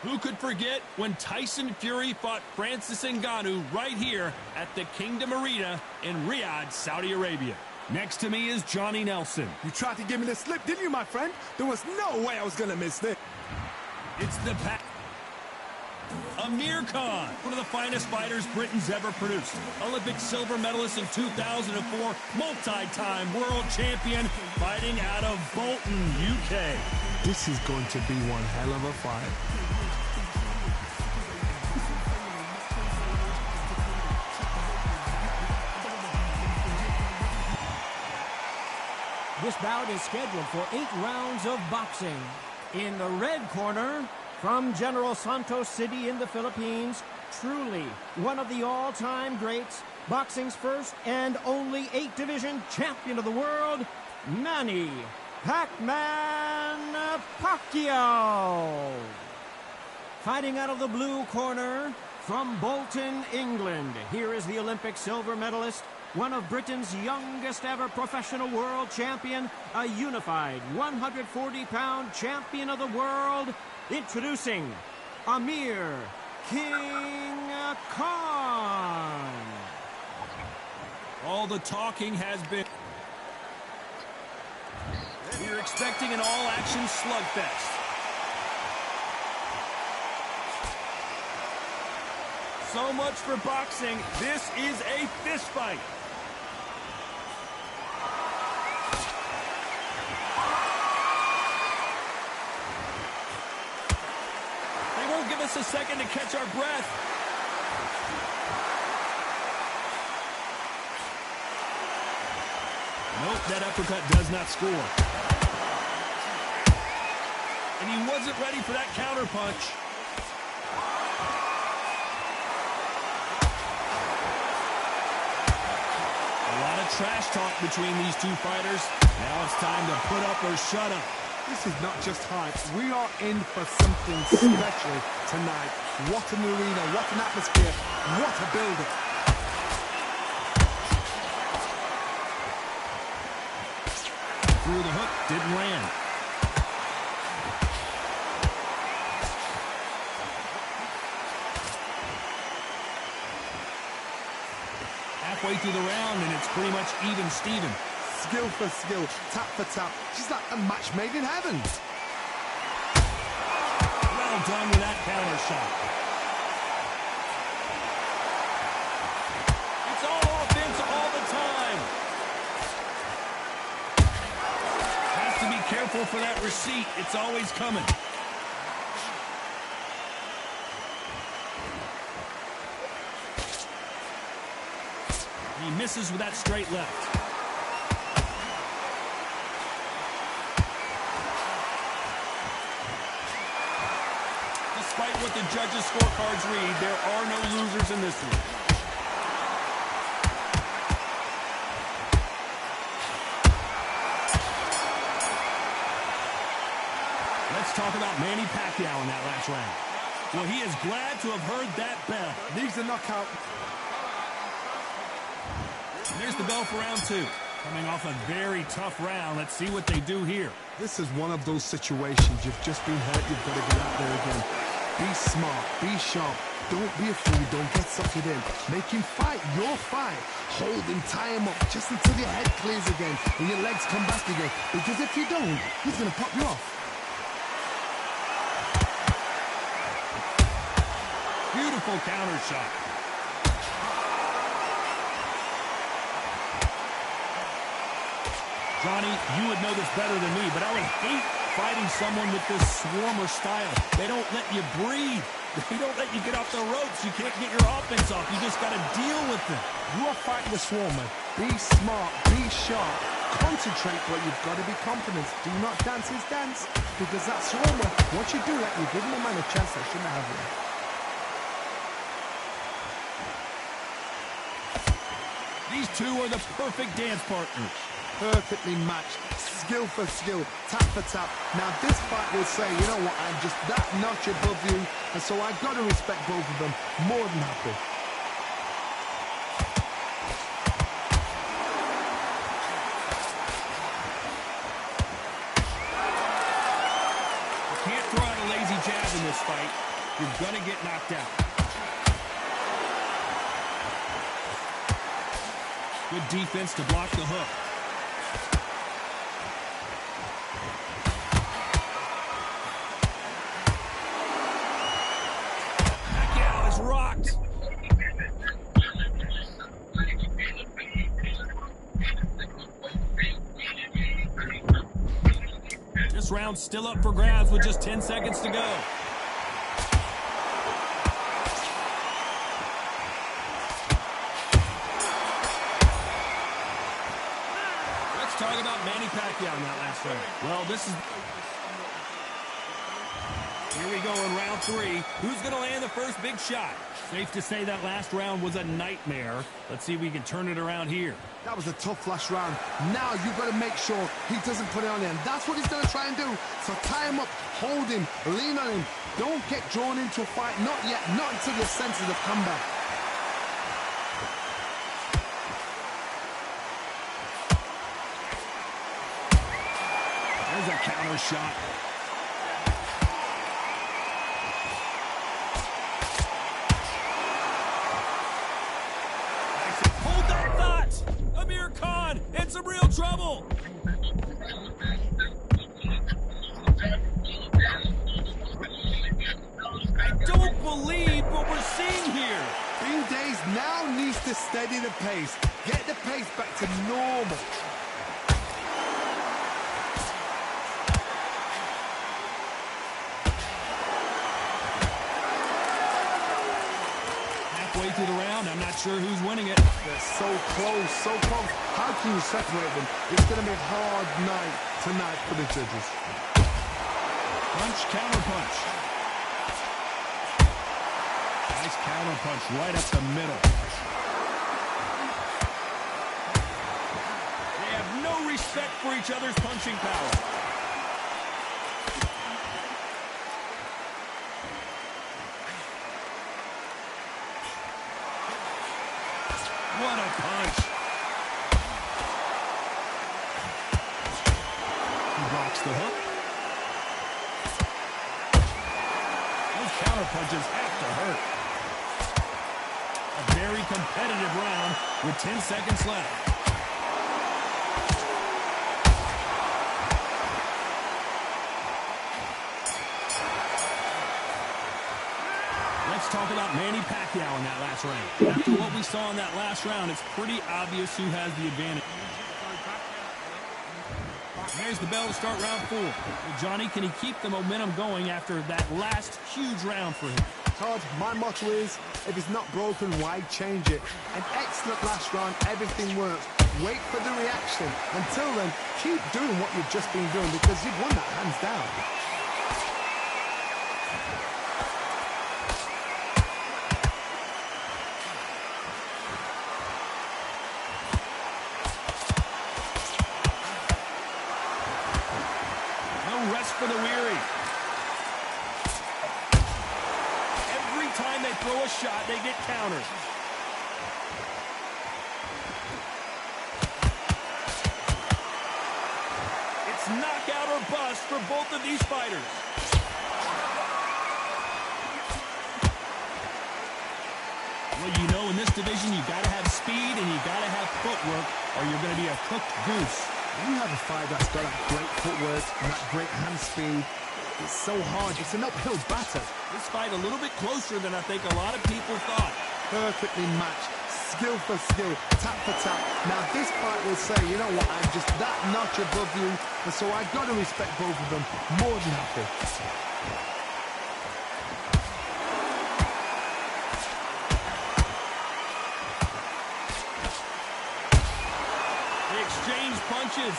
Who could forget when Tyson Fury fought Francis Ngannou right here at the Kingdom Arena in Riyadh, Saudi Arabia? Next to me is Johnny Nelson. You tried to give me the slip, didn't you, my friend? There was no way I was going to miss this. It's the pack. Amir Khan, one of the finest fighters Britain's ever produced. Olympic silver medalist in 2004, multi-time world champion, fighting out of Bolton, UK. This is going to be one hell of a fight. This bout is scheduled for 8 rounds of boxing. In the red corner, from General Santos City in the Philippines, truly one of the all-time greats, boxing's first and only 8-division champion of the world, Manny Pac-Man Pacquiao. Fighting out of the blue corner, from Bolton, England, here is the Olympic silver medalist, one of Britain's youngest ever professional world champion, a unified 140-pound champion of the world, introducing Amir King Khan. All the talking has been. We're expecting an all-action slugfest. So much for boxing. This is a fist fight. They won't give us a second to catch our breath. Nope, that uppercut does not score. And he wasn't ready for that counter punch. Trash talk between these two fighters. Now it's time to put up or shut up. This is not just hype. We are in for something special tonight. What an arena, what an atmosphere, what a build-up. Through the hook, didn't land. Halfway through the round, and it's pretty much even Steven. Skill for skill, tap for tap. She's like a match made in heaven. Well done with that counter shot. It's all offense all the time. Has to be careful for that receipt. It's always coming. He misses with that straight left. Despite what the judges' scorecards read, there are no losers in this one. Let's talk about Manny Pacquiao in that last round. Well, he is glad to have heard that bell. Needs a knockout. There's the bell for round 2. Coming off a very tough round. Let's see what they do here. This is one of those situations. You've just been hurt. You've got to get out there again. Be smart. Be sharp. Don't be a fool. Don't get suckered in. Make him fight your fight. Hold him, tie him up just until your head clears again and your legs come back again. Because if you don't, he's going to pop you off. Beautiful counter shot. Johnny, you would know this better than me, but I would hate fighting someone with this swarmer style. They don't let you breathe. They don't let you get off the ropes. You can't get your offense off. You just got to deal with them. You are fighting the swarmer. Be smart. Be sharp. Concentrate, but you've got to be confident. Do not dance his dance, because that swarmer, once you do that, you're giving the man a chance that shouldn't have you. These two are the perfect dance partners. Perfectly matched, skill for skill, tap for tap. Now this fight will say, you know what, I'm just that notch above you, and so I've got to respect both of them more than happy. You can't throw out a lazy jab in this fight. You're gonna get knocked out. Good defense to block the hook. Rocked. This round's still up for grabs with just 10 seconds to go. Let's talk about Manny Pacquiao in that last round. Well, this is... Here we go in round 3. Who's going to land the first big shot? Safe to say that last round was a nightmare. Let's see if we can turn it around here. That was a tough last round. Now you've got to make sure he doesn't put it on him. That's what he's going to try and do. So tie him up, hold him, lean on him. Don't get drawn into a fight. Not yet. Not until your senses have come back. There's a counter shot. Amir Khan in some real trouble. I don't believe what we're seeing here. Bean Days now needs to steady the pace. Get the pace back to normal. Halfway through the round, I'm not sure who's winning it. They're so close, so close. How can you separate them? It's going to be a hard night tonight for the judges. Punch, counter punch. Nice counter punch right up the middle. They have no respect for each other's punching power. What a punch. He blocks the hook. Those counter punches have to hurt. A very competitive round with 10 seconds left. Let's talk about Manny Pacquiao in that last round. After what we saw in that last round, it's pretty obvious who has the advantage. There's the bell to start round 4. Well, Johnny, can he keep the momentum going after that last huge round for him? Todd, my motto is, if it's not broken, why change it? An excellent last round, everything works. Wait for the reaction. Until then, keep doing what you've just been doing because you've won that hands down. Rest for the weary. Every time they throw a shot, they get countered. knockout or bust for both of these fighters. Well, you know, in this division, you got to have speed and you got to have footwork, or you're going to be a cooked goose. When you have a fight that's got that great footwork and that great hand speed, it's so hard. It's an uphill battle. This fight a little bit closer than I think a lot of people thought. Perfectly matched, skill for skill, tap for tap. Now this fight will say, you know what, I'm just that notch above you, and so I've got to respect both of them more than happy. They exchange punches.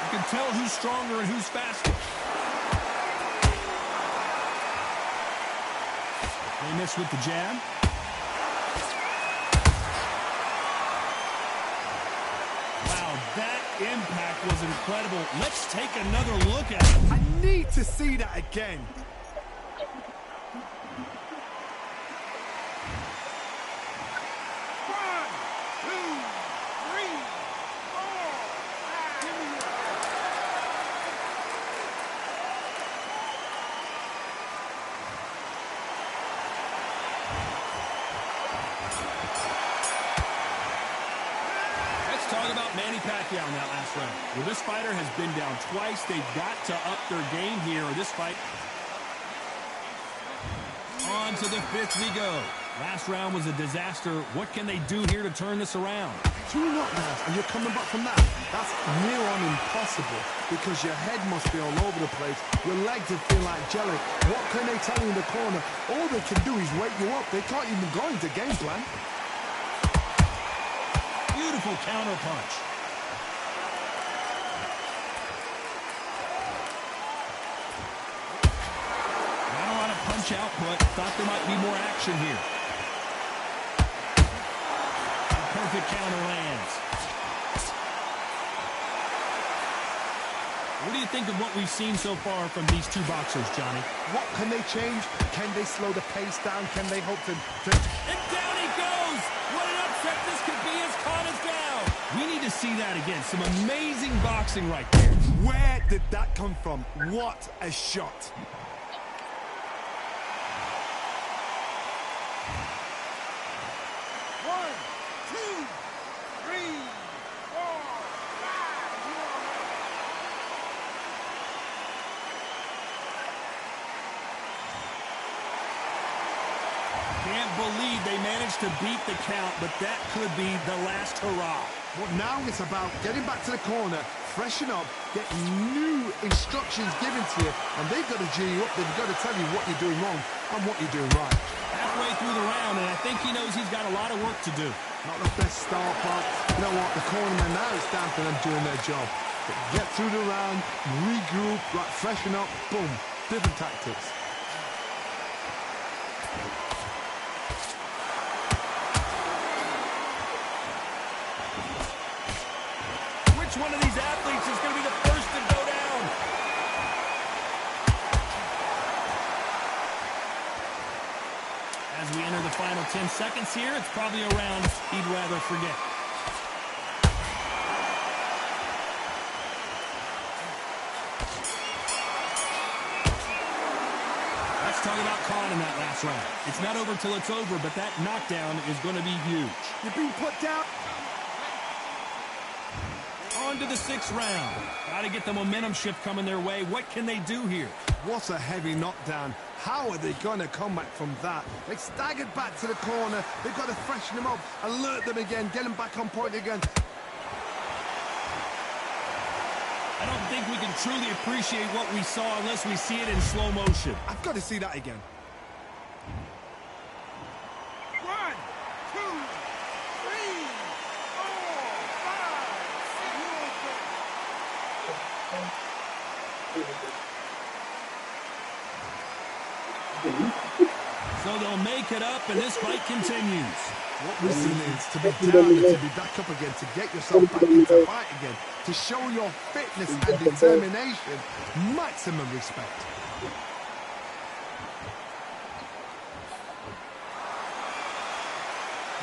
You can tell who's stronger and who's faster. They miss with the jab. Wow, that impact was incredible. Let's take another look at it. I need to see that again. Talk about Manny Pacquiao in that last round. Well, this fighter has been down twice. They've got to up their game here, or this fight. On to the fifth we go. Last round was a disaster. What can they do here to turn this around? 2 knockdowns, and you're coming back from that. That's near on impossible, because your head must be all over the place. Your legs would feel like jelly. What can they tell you in the corner? All they can do is wake you up. They can't even go into game plan. Beautiful counter punch. Not a lot of punch output. Thought there might be more action here. Perfect counter lands. What do you think of what we've seen so far from these two boxers, Johnny? What can they change? Can they slow the pace down? Can they hope to... And down he goes! What an upset this could be as Khan is down! We need to see that again. Some amazing boxing right there. Where did that come from? What a shot. Can't believe they managed to beat the count, but that could be the last hurrah. Well, now it's about getting back to the corner, freshen up, get new instructions given to you, and they've got to G you up. They've got to tell you what you're doing wrong and what you're doing right. Halfway through the round, and I think he knows he's got a lot of work to do. Not the best start, but you know what? The cornerman, now it's down to them doing their job. Get through the round, regroup, right, freshen up, boom, different tactics. One of these athletes is going to be the first to go down. As we enter the final 10 seconds here, it's probably a round he'd rather forget. Let's talk about Khan in that last round. It's not over till it's over, but that knockdown is going to be huge. You're being put down. On to the 6th round. Got to get the momentum shift coming their way. What can they do here? What a heavy knockdown. How are they going to come back from that? They staggered back to the corner. They've got to freshen them up, alert them again, get them back on point again. I don't think we can truly appreciate what we saw unless we see it in slow motion. I've got to see that again. 1, 2, 3, 4, 5, 6. So they'll make it up, and this fight continues. What wisdom is to be down and to be back up again, to get yourself back into fight again, to show your fitness and determination. Maximum respect.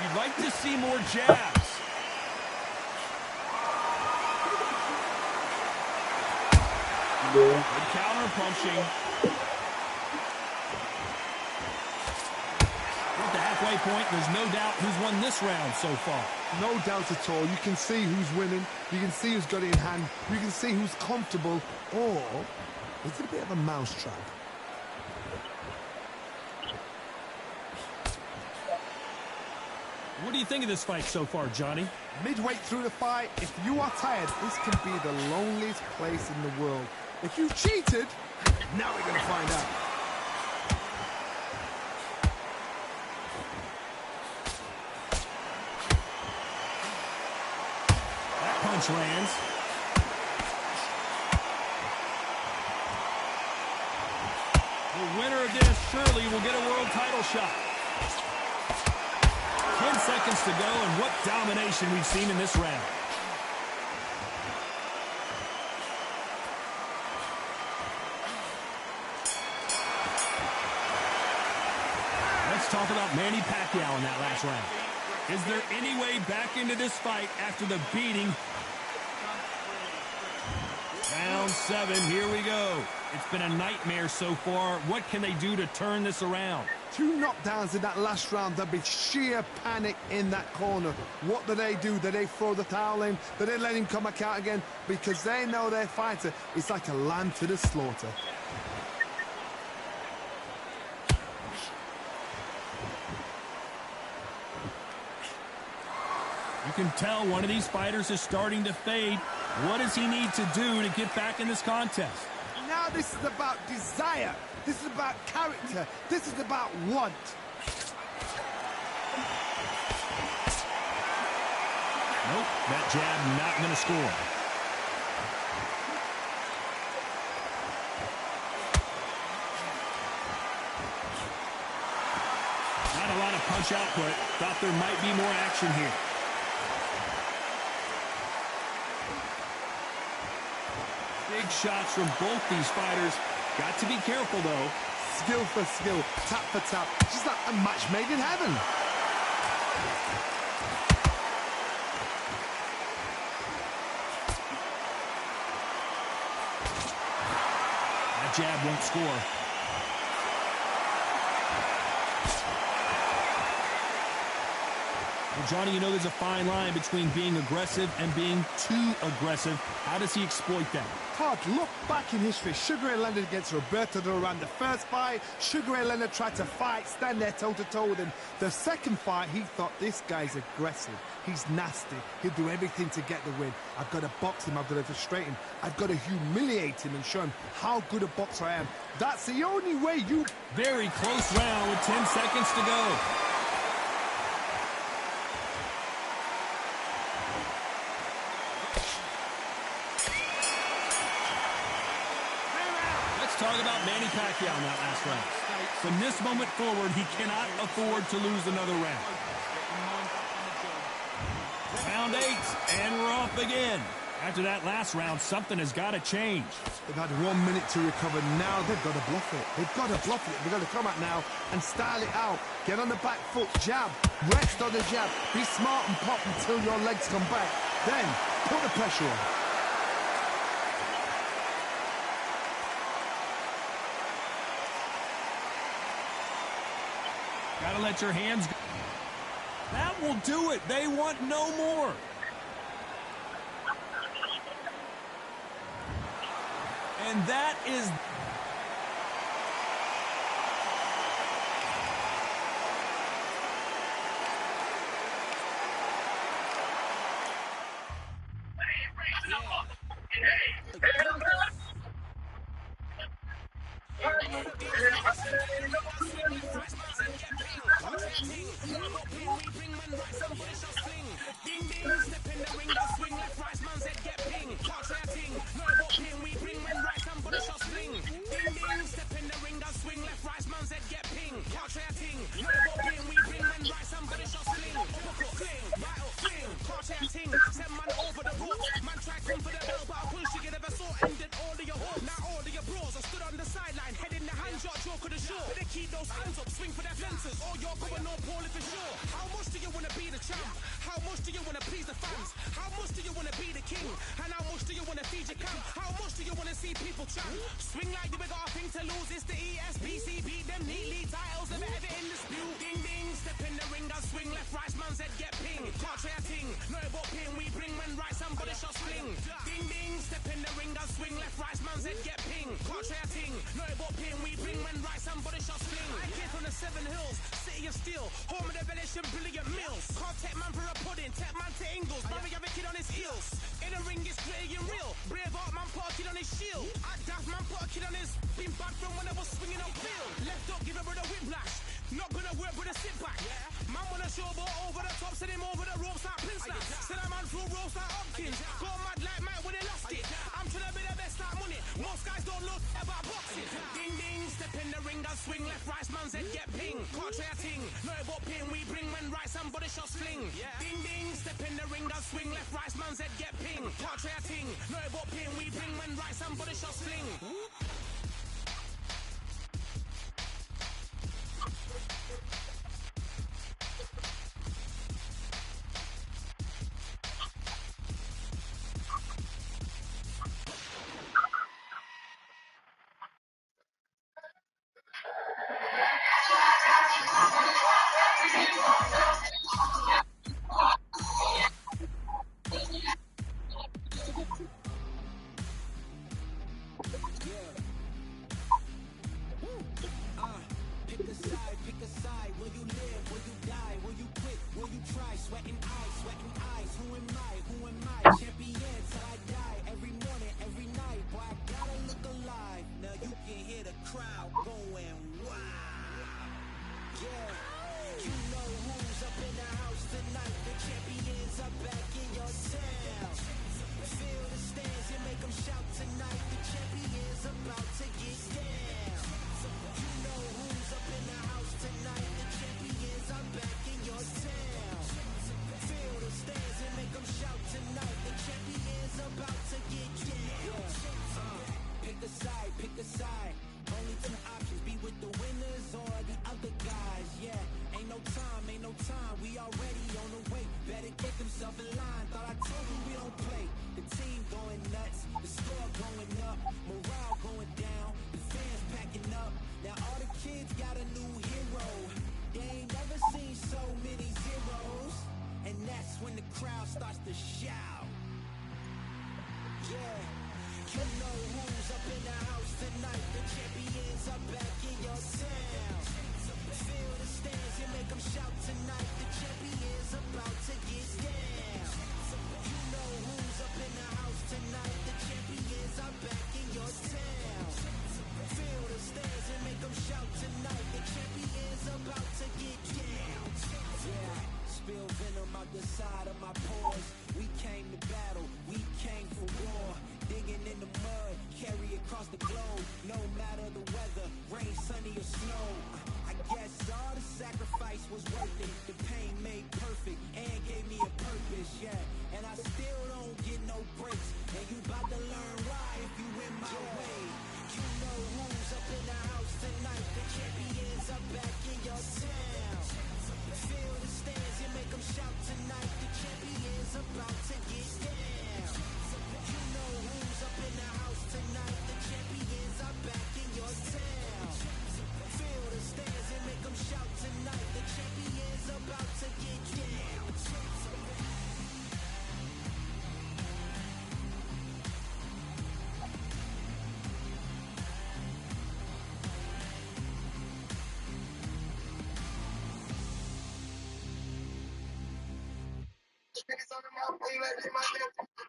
You'd like to see more jabs. Good counter punching. At the halfway point, there's no doubt who's won this round so far. No doubt at all. You can see who's winning. You can see who's got it in hand. You can see who's comfortable. Or is it a bit of a mousetrap? What do you think of this fight so far, Johnny? Midway through the fight, if you are tired, this can be the loneliest place in the world. If you cheated, now we're going to find out. That punch lands. The winner of this surely will get a world title shot. 10 seconds to go, and what domination we've seen in this round. Let's talk about Manny Pacquiao in that last round. Is there any way back into this fight after the beating? Round 7, here we go. It's been a nightmare so far. What can they do to turn this around? 2 knockdowns in that last round. There'll be sheer panic in that corner. What do? Do they throw the towel in? Do they let him come back out again? Because they know their fighter is like a lamb to the slaughter. You can tell one of these fighters is starting to fade. What does he need to do to get back in this contest? Now this is about desire. This is about character. This is about want. Nope, that jab not going to score. Not a lot of punch output. Thought there might be more action here. Big shots from both these fighters. Got to be careful, though. Skill for skill, tap for tap. Just like a match made in heaven. That jab won't score. Well, Johnny, you know there's a fine line between being aggressive and being too aggressive. How does he exploit that? Todd, look back in history. Sugar Ray Leonard against Roberto Duran. The first fight, Sugar Ray Leonard tried to fight, stand there toe-to-toe with him. The second fight, he thought, this guy's aggressive. He's nasty. He'll do everything to get the win. I've got to box him. I've got to frustrate him. I've got to humiliate him and show him how good a boxer I am. That's the only way you... Very close round with 10 seconds to go. Talk about Manny Pacquiao in that last round. From this moment forward, he cannot afford to lose another round. Round 8, and we're off again. After that last round, something has got to change. They've had 1 minute to recover. Now they've got to bluff it. They've got to bluff it. They've got to come out now and style it out. Get on the back foot, jab, rest on the jab. Be smart and pop until your legs come back. Then put the pressure on. Gotta let your hands go. That will do it. They want no more. And that is... How much do you want to please the fans? How much do you want to be the king? And how much do you want to strategic camp. How much do you wanna see people champ? Swing like we got a thing to lose. It's the ESBC. Beat them neatly. Titles never ever in dispute. Ding ding, step in the ring and swing left, right, man's head get ping. Can't try a ting, no about ping. We bring when right, somebody shot sling. Ding ding, step in the ring and swing left, right, man's head get ping. Can't try a ting, no about ping. We bring when right, somebody shot sling. I came from the 7 Hills, city of steel, home of the village and brilliant mills. Can't take man for a pudding, take man to Ingles. Brother have a kid on his heels. In the ring it's gritty and real. Brave art man put a kid on his shield. At Daft man put a kid on his. Been bad from when I was swinging on field. Left up, give a brother whiplash. Not gonna work with a sit back. Man wanna showboat over the top, send him over the ropes like Prince Lass. Send a man through ropes like Hopkins. Go mad like Mike when they lost it. I'm trying to be the best like money. Most guys don't know about boxing. Ding ding, step in the ring and swing left, right, man's head get ping. Can't try a ting, no about ping. We bring when right, somebody shot sling. Ding ding, step in the ring and swing left, right, man's head get ping. Can't try a ting, no about ping. We bring when right, somebody shot sling.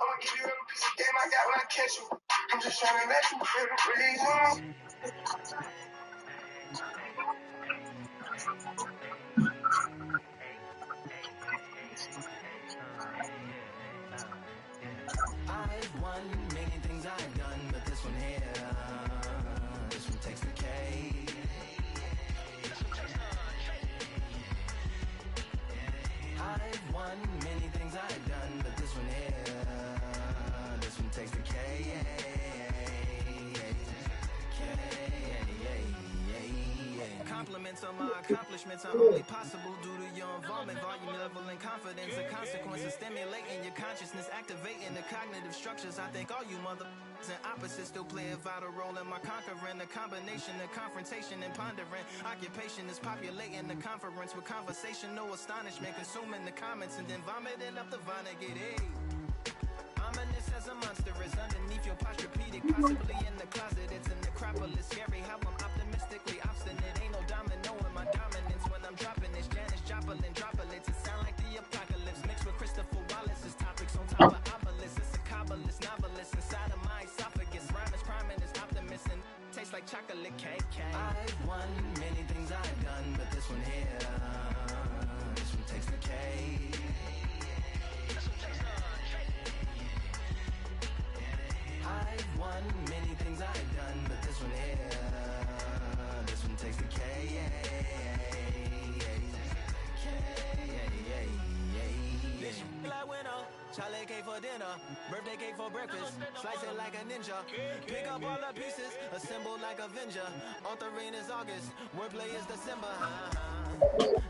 I'ma give you every piece of game I got when I catch you. I'm just trying to let you feel the breeze. I've won many things I've done, but this one here, this one takes the cake. I've won many things I've done, but this one here, this one takes the cake. Compliments compliments on my accomplishments are only possible due to your involvement, volume, level, and confidence. The consequences stimulating your consciousness, activating the cognitive structures. I think all you and opposites still play a vital role in my conquering. The combination of confrontation and pondering. Occupation is populating the conference with conversation, no astonishment, consuming the comments and then vomiting up the Vonnegut. Hey. Ominous as a monstrous underneath your posturepedic, possibly in the closet. It's a necropolis, scary how I'm optimistically obstinate. Ain't no domino in my dominance when I'm dropping this. Janis Joplin droplets. It sound like the apocalypse mixed with Christopher Wallace's topics on top of obelisks. It's a kabbalist novelist inside of my esophagus. Rhyme is priming is optimist and tastes like chocolate cake. I've won many things I've done, but this one here, this one takes the cake. I've won many things I've done, but this one here, this one takes the cake. Like winner, chocolate cake for dinner, birthday cake for breakfast, slice it like a ninja, pick up all the pieces, assemble like Avenger. Authoring is August, wordplay is December.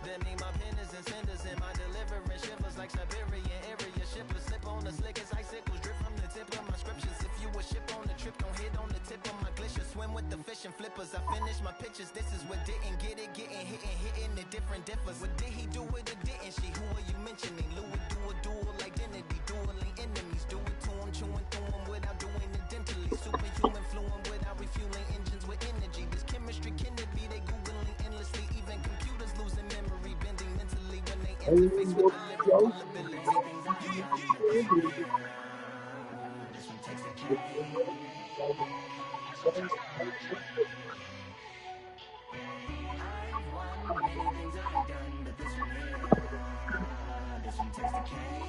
That mean my pen is in cinders and my deliverance shivers like Siberian area shippers. Slip on the slickest icicles, drip from the tip of my scriptures. If you a ship on the trip, don't hit on the tip of my glacier. Swim with the fish and flippers. I finish my pictures. This is what didn't get it, getting hitting the different differs. What did he do with it? Didn't she? Who are you mentioning? Louis do a dual identity, dueling enemies. Do it to him, chewing through him without doing it dentally. Superhuman, fluent without refueling engines with energy. This chemistry can it be? They googling endlessly. Even computers losing memory, bending mentally when they interface with the lyrical ability. This one takes the cake. I've won many things I've done, but this one here, this one takes the cake.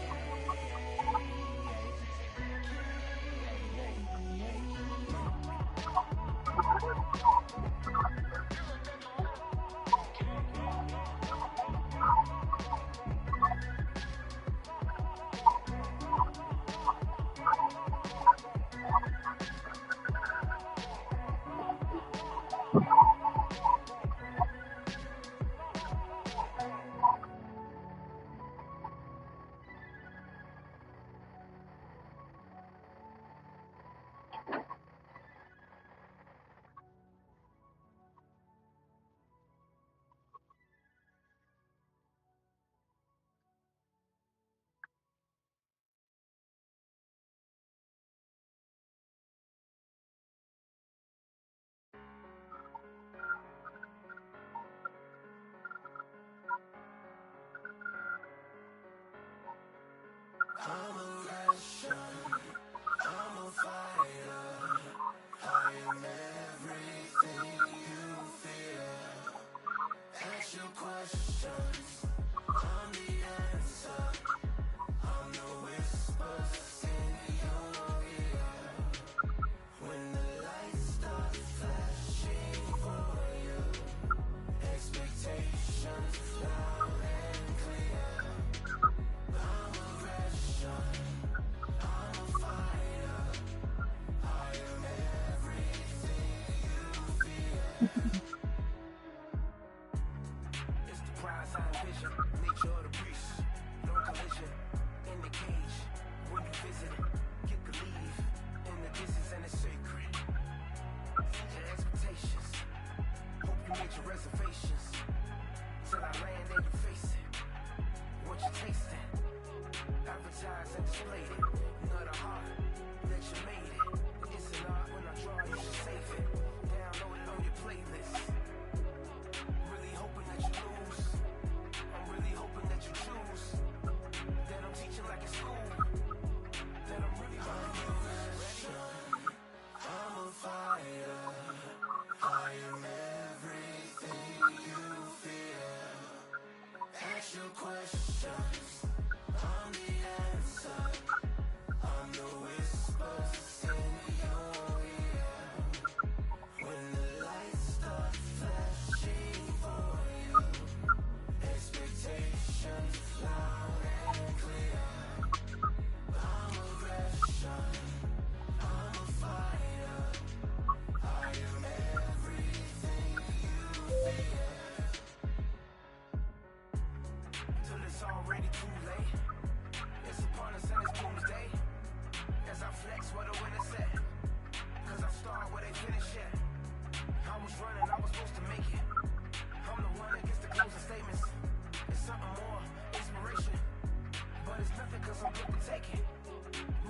take it.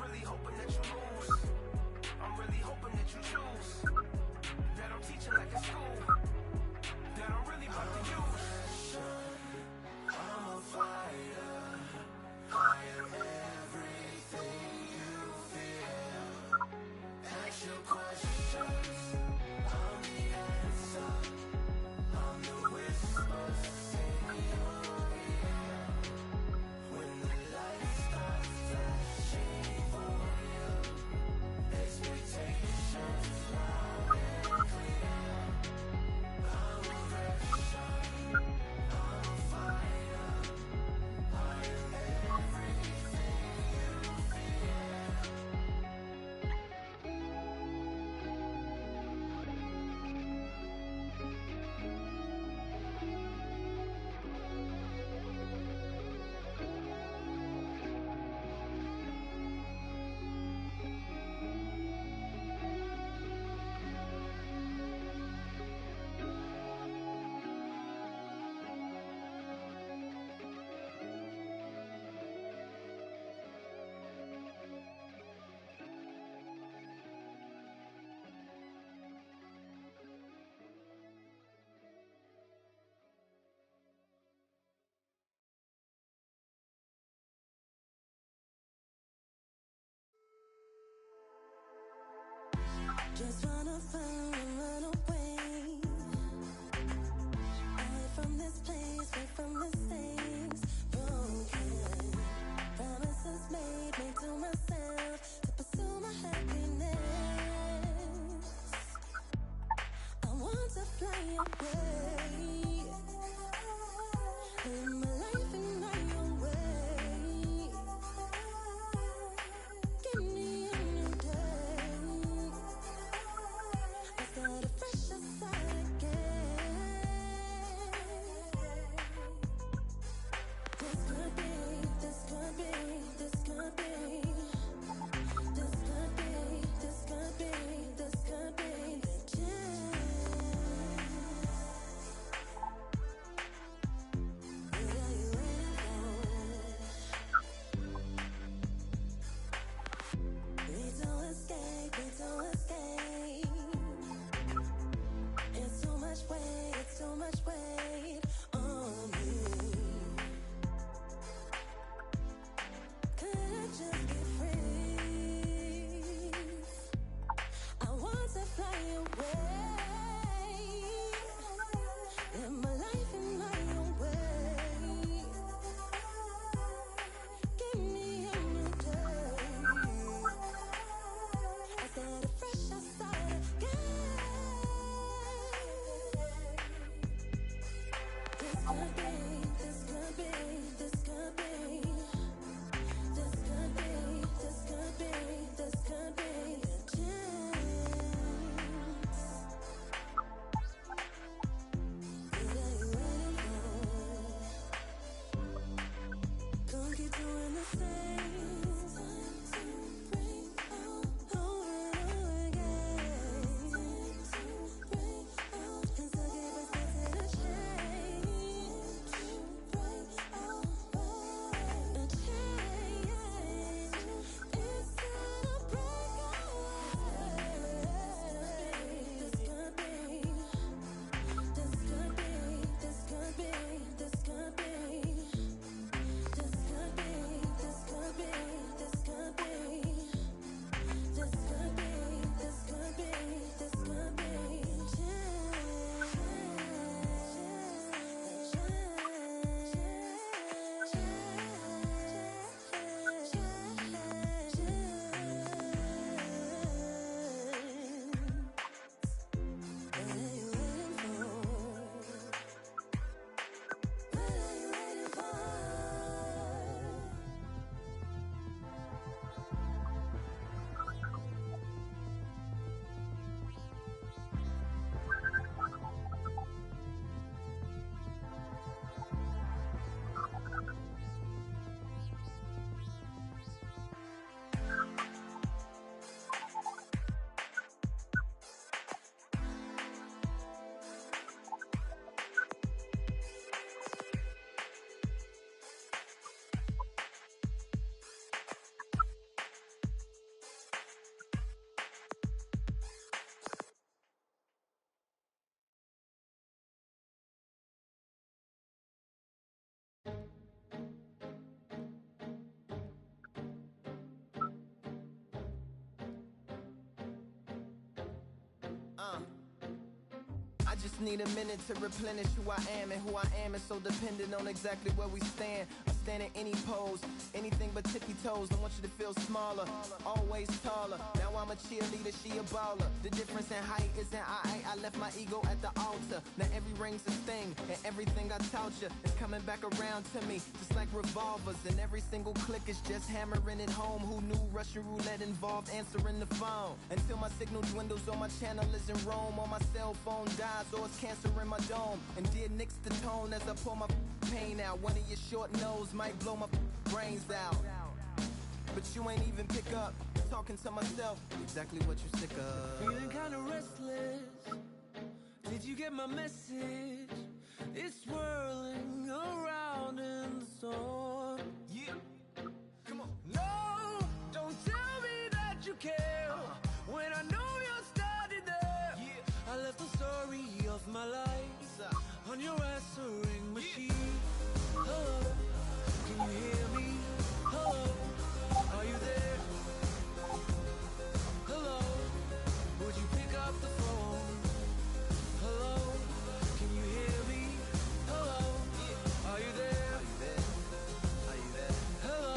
Really hoping that you lose. I'm really hoping that you choose. That I'm teaching like a school. That I'm really about to use. I'm a fighter. I am everything you feel. Ask your questions. I'm the answer. I'm the whispers in your ear. When the light starts flashing for you, expectations loud and clear. I'm a version. I'm a fighter. I am everything you fear. Just wanna find and run away. Away from this place, away from the things broken. Promises made to myself to pursue my happiness. I want to fly away. Live my life in my own way. Give me a new day. I start a fresh start again. This could be I just need a minute to replenish who I am, and who I am is so dependent on exactly where we stand. I stand in any pose, anything but tippy toes. I want you to feel smaller, always taller. Now I'm a cheerleader, she a baller. The difference in height isn't I left my ego at the altar. Now every ring's a thing, and everything I taught you is coming back around to me, just like revolvers. And every single click is just hammering it home. Who knew Russian roulette involved answering the phone? Until my signal dwindles or my channel is in Rome, or my cell phone dies, or it's cancer in my dome. And dear nicks the tone as I pour my pain out. One of your short nose might blow my brains out, but you ain't even pick up. Talking to myself, exactly what you sick of. Feeling kinda restless. Did you get my message? It's swirling around in the storm. Yeah, come on. No, don't tell me that you care when I know you're standing there. Yeah. I left the story of my life on your answering machine. Hello, can you hear me? Hello, are you there? Hello, would you pick up the phone? Hello, can you hear me? Hello, are you there? Are you there? Hello,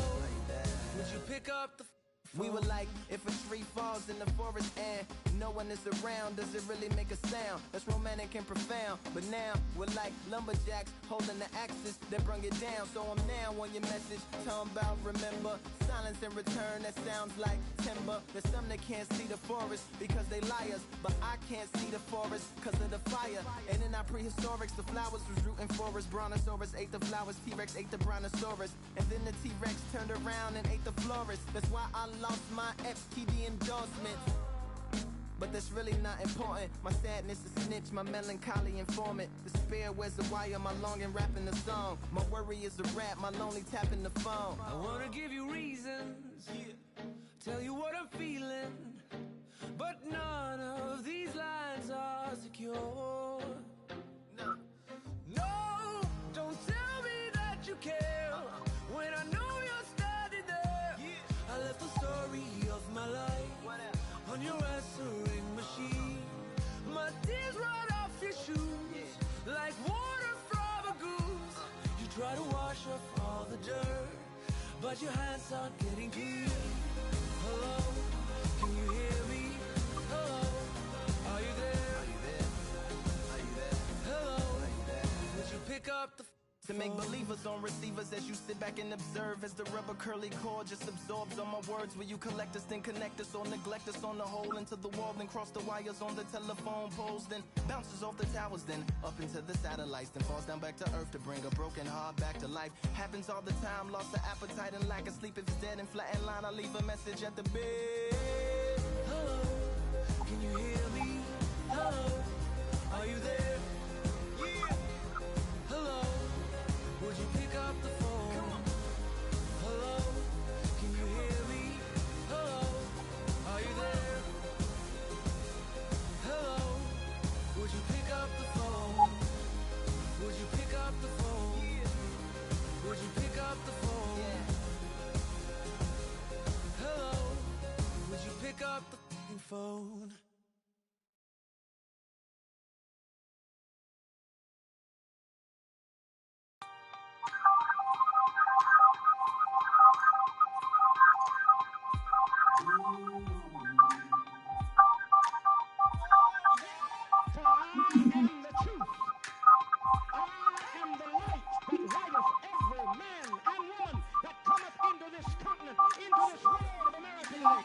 would you pick up the phone? We were like, if a tree falls in the forest and no one is around, does it really make a sound? That's romantic and profound. But now, we're like lumberjacks holding the axes that bring it down. So I'm now on your message, talking about remember. Silence in return, that sounds like timber. There's some that can't see the forest because they liars, but I can't see the forest because of the fire. And in our prehistorics, the flowers was rooting for us. Brontosaurus ate the flowers, T-Rex ate the Brontosaurus. And then the T-Rex turned around and ate the florist. That's why I lost my FTD endorsement. But that's really not important. My sadness is snitch, my melancholy informant. Despair wears the wire, my longing rapping the song. My worry is a rap, my lonely tapping the phone. I wanna give you reasons, tell you what I'm feeling, but none of these lines are secure. No, don't tell me that you care when I know you're standing there. I left the story of my life on your answering machine. My tears run off your shoes like water from a goose. You try to wash off all the dirt, but your hands aren't getting clean. Hello, can you hear me? Hello, are you there? Are you there? Are you there? Hello, Are you there? would you pick up the To make believers on receivers as you sit back and observe as the rubber curly cord just absorbs all my words. Will you collect us, then connect us, or neglect us on the hole into the wall, then cross the wires on the telephone poles, then bounces off the towers, then up into the satellites, then falls down back to earth to bring a broken heart back to life. Happens all the time, lost the appetite and lack of sleep. If it's dead and flat in line, I leave a message at the bed. Hello, can you hear me? Hello, are you there? Yeah. Hello, would you pick up the phone? Hello, can you hear me? Hello, are you there? Hello, would you pick up the phone? Would you pick up the phone? Would you pick up the phone? Hello, would you pick up the phone? For I am the truth. I am the light that lighteth every man and woman that cometh into this continent, into this world of American life.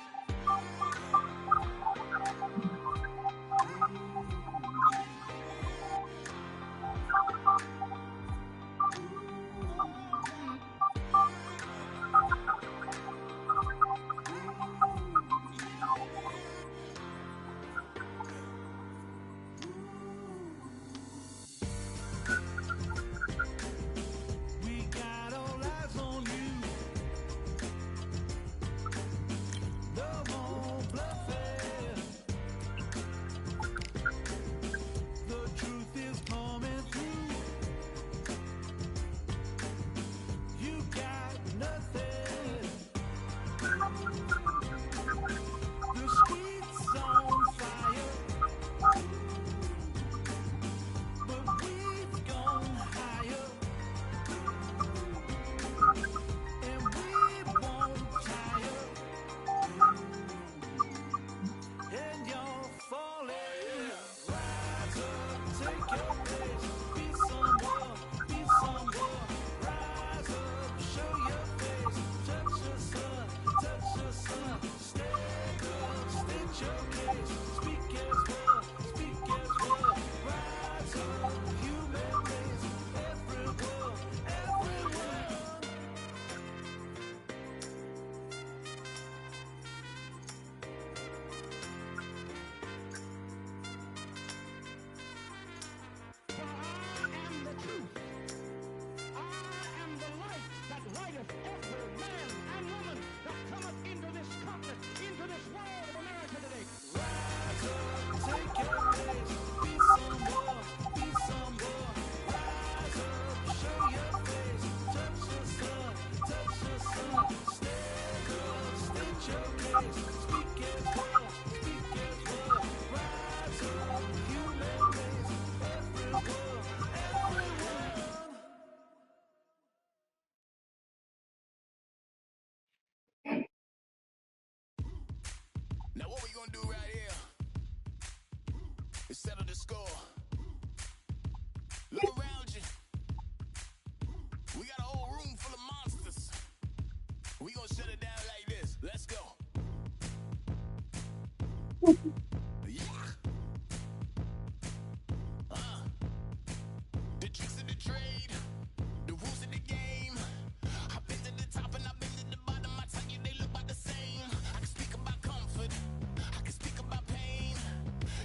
Now what we gonna do right here is settle the score. Look around you. We got a whole room full of monsters. We gonna shut it down like this. Let's go. Yeah. The tricks of the trade, the rules of the game. I've been to the top and I've been to the bottom. I tell you they look about the same. I can speak about comfort. I can speak about pain.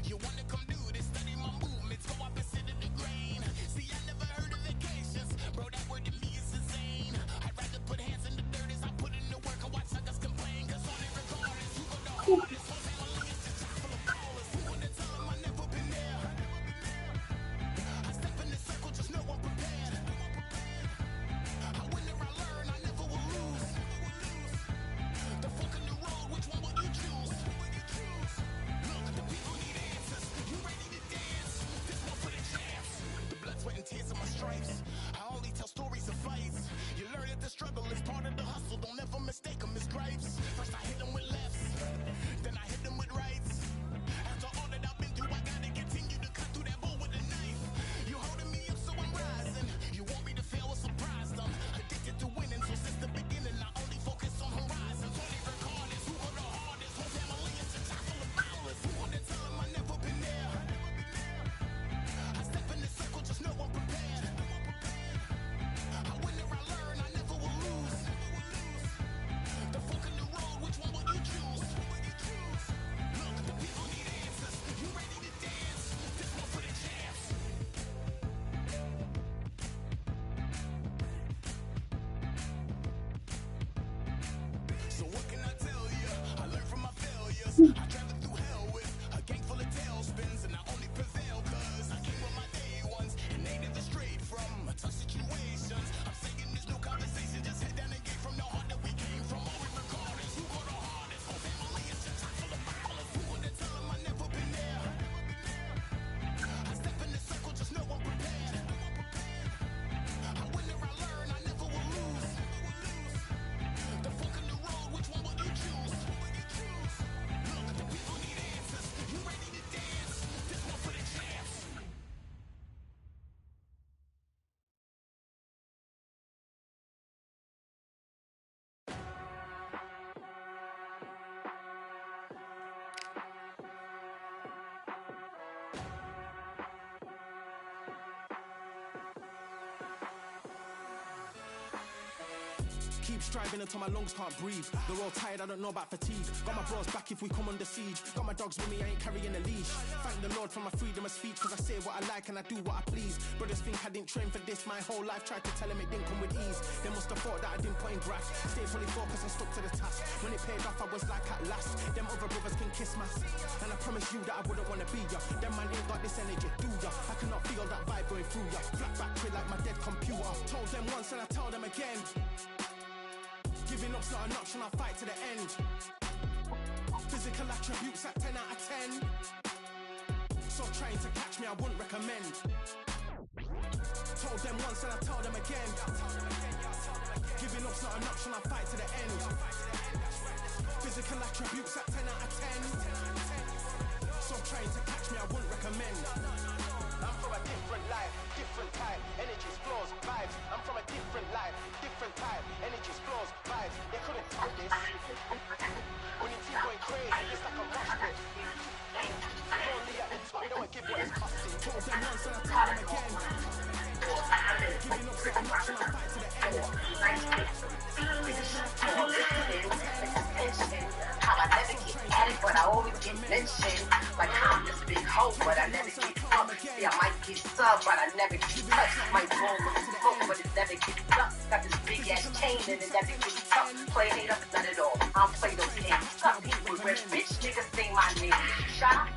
You wanna come do this? Study my movements. Go up and sit in the grain. See, I never heard of vacations. Bro, that word to me is insane. I'd rather put hands in the dirt as I put in the work. I watch suckers complain. Cause all they record is who go the hardest. Whole family is just chock full of ballers. Who wanna tell them I never been there? I step in the circle, just know I'm prepared. I win or I learn, I never will lose. The fork in the road, which one will you choose? Look, the people need answers. You ready to dance? This one for the champs. The blood, sweat, and tears of my stripes. I only tell stories of fights. You learn that the struggle is part of the hustle. Don't ever mistake them as gripes. First I hit them with lefts, then I hit them with rights. After all that I've been through, I gotta continue to cut through that bull with a knife. You holding me up, so I'm rising. You want me to fail or surprise them? Addicted to winning, so since the beginning, I only focus on horizons. Only record is who go the hardest. Whole family is a chock full of ballers. Who wanna tell them I never been there? I step in the circle, just know I'm prepared. I win or I learn, I never will lose. The fork in the road, which one will you choose? Look, the people need answers. You ready to dance? This one for the champs. So what can I tell you? I learned from my failures. I traveled through hell with a gang full of tailspins, and I only prevail cause I came with my day ones, and they never strayed from tough situations. I'm saying there's no conversation, just head down and get from the heart that we came from. All we record is who go the hardest. Whole family is just chock full of ballers. Who wanna tell them I never been there? I step in the circle, just know I'm prepared. I win or I learn, I never will lose. The fork in the road, which one will you choose? Look, the people need answers. You ready to dance? This one for the champs. Keep striving until my lungs can't breathe. They're all tired, I don't know about fatigue. Got my bros back if we come under siege. Got my dogs with me, I ain't carrying a leash. Thank the Lord for my freedom of speech, cause I say what I like and I do what I please. Brothers think I didn't train for this my whole life. Tried to tell them it didn't come with ease. They must have thought that I didn't put in graft. Stayed fully focused and stuck to the task. When it paid off, I was like at last. Them other brothers can kiss my ass. And I promise you that I wouldn't wanna be ya. Them man ain't got this energy, do ya? I cannot feel that vibe going through ya. Flat back quit like my dead computer. Told them once and I tell them again. Giving up's not an option, I'll fight to the end. Physical attributes at 10 out of 10. So trying to catch me, I wouldn't recommend. Told them once and I tell them again. Giving up's not an option, I'll fight to the end. Physical attributes at 10 out of 10. So trying to catch me, I wouldn't recommend. I'm from a different life, different type, energies, flows, vibes. I'm from a different life, different type, energies, flows, vibes. They couldn't stop this. When you keep going crazy, it's like a mosh pit. Lonely at the top, don't give what it's costing. Told them once and I tell them again. Giving up so much and I'll fight to the end. How I never get at it, but I always get mentioned. Like I'm this big hoe, but I never get up. See, I might get sub, but I never get touched. Might roll with the smoke, but it never gets stuck. Got this big ass chain and it never gets tucked. Play it up, none at all. I don't play those games. Some people where bitch niggas say my name. Shot.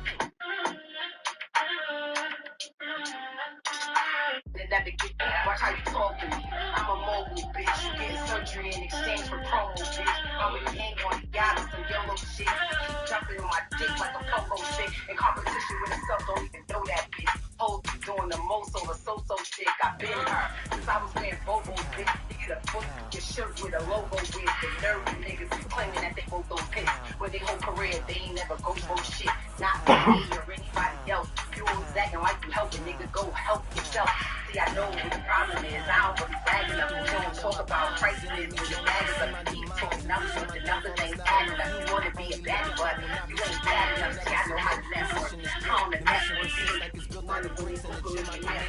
It never get watch how you talk to me. I'm a mobile bitch. You get surgery in exchange for promo, bitch. I'm a gang on the yacht, some yellow solo shit. Keep jumping on my dick like a pogo stick. In competition with herself, don't even know that bitch. Hoes be doing the most over so shit. I been her since I was wearing Bobo bitch. You get a book, your shirt with a logo with the nerdy niggas claiming that they both don't piss. When they whole career, they ain't never go for shit. Not me or anybody else. You always acting like you helping, nigga. Go help yourself. See, I know what the problem is. I don't really bag it up. You don't talk about prices when the bag is up. You keep talking numbers, but the numbers ain't adding up. You wanna be a baddie, but you ain't bad enough. See, I know how to network. On the network,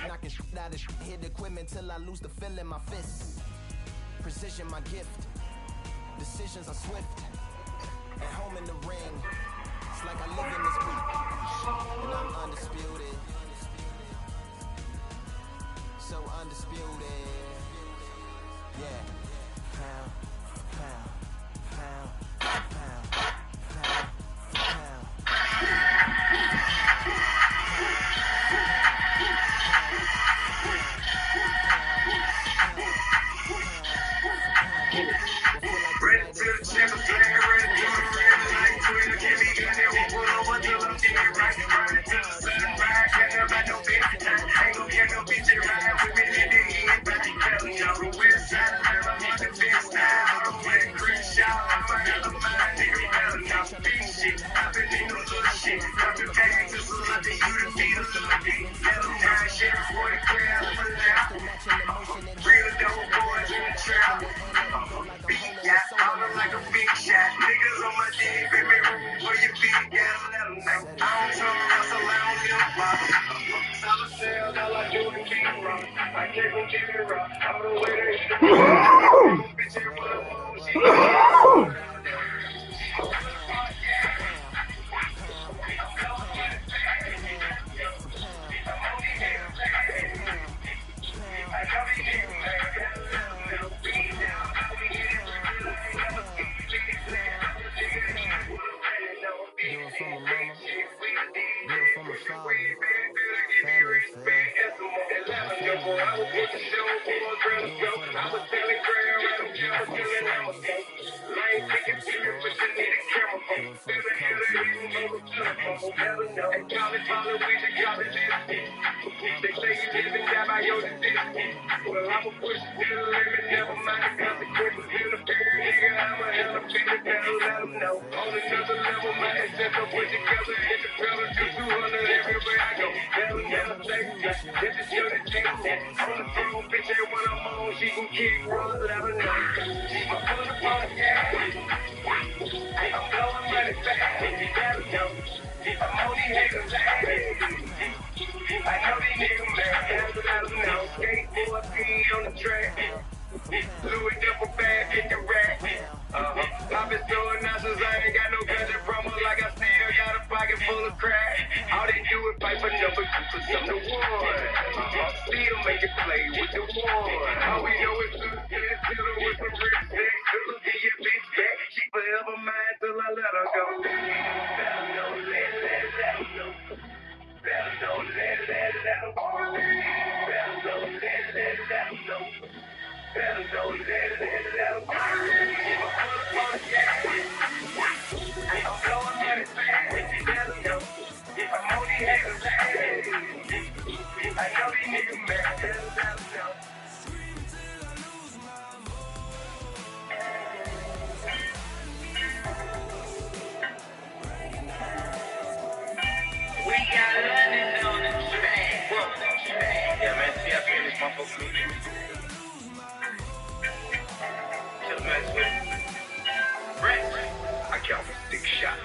knocking shit out of shit, hit equipment till I lose the feel in my fists. Precision my gift, decisions are swift. At home in the ring, it's like I live in this beat, and I'm undisputed. So undisputed, yeah. Pound, pound, pound, pound, pound, Ready to the channel, ready to the real life. Twitter, give me good, they won't pull over till I'm dead right. Running to the sunrise, can't have no bitch. Ain't gon' get no bitch that ride with me in the end. Back in Cali, y'all the west side, I'm on the best side. I'm playing Chris Shaw, I'm a hell of mine, nigga. Hell, y'all some big shit. I've been in no little shit. I've been paying to select you to be the little dick. Hell, now sheriff, 40 clear, I'm a left. Real dope boys in the trap. Yeah, I'm like a big shot. Niggas on my dick, baby, where you be? Yeah, let them know. I don't turn around, so I don't give a fuck. Solid sales, all I do is keep it rock. I can't go keep it rock. I'm the way they hit the rock. Bitch, ain't what I want. She They say you live and die by your decision. Well, I'ma push it to the limit, never mind the consequences. In the fair, nigga, I'm a hell of a pedal, let them know. On another level, my assets are put together. Hit the pedal, do 200 everywhere I go. Never take that. This is your take that. On the throne, bitch, and when I'm on, she gon' kick, run, let her know. My foot upon the gas. I'm blowing money fast, you gotta know. I'm on these niggas' ass. I know these niggas mad, let them know. Skateboard P on the track. Louis double bag, get the rack. I've been throwing nonsense, I ain't got no country promo like I still got a pocket full of crack. All they do is fight for number 2 for number 1. Still make it play with the one. All we know is dealing with some real sex. Still get your bitch back. She forever mine till I let her go. Better know, let her know. Better know, let her know. Better know, let her know. Better know, let her know. I'm blowing money fast, you better know. I'm on these niggas' ass. I know these niggas mad, better know. We got London on the track. Yeah, man, see, I finished my folks meeting. Just mess with Rex. I count for 6 shots.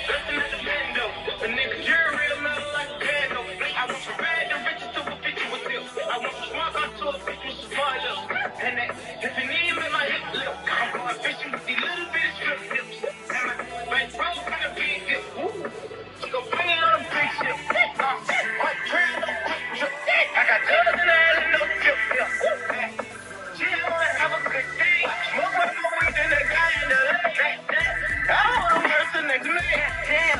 Listen at the bando. The nigga jury real metal like a bando. I want you ride the riches to a bitch with this. I want you smart on to a bitch with some smart lips. And that, if you need me, my hip lip. I'm going fishing with these little bitty strip lips. And my bank bro finna be this. She gon' bring it on a big ship. I got drugs in the ass and no tip. She don't wanna have a good day. Smoke with the weed and the guy in the leg. I don't wanna hurt the nigga. Damn.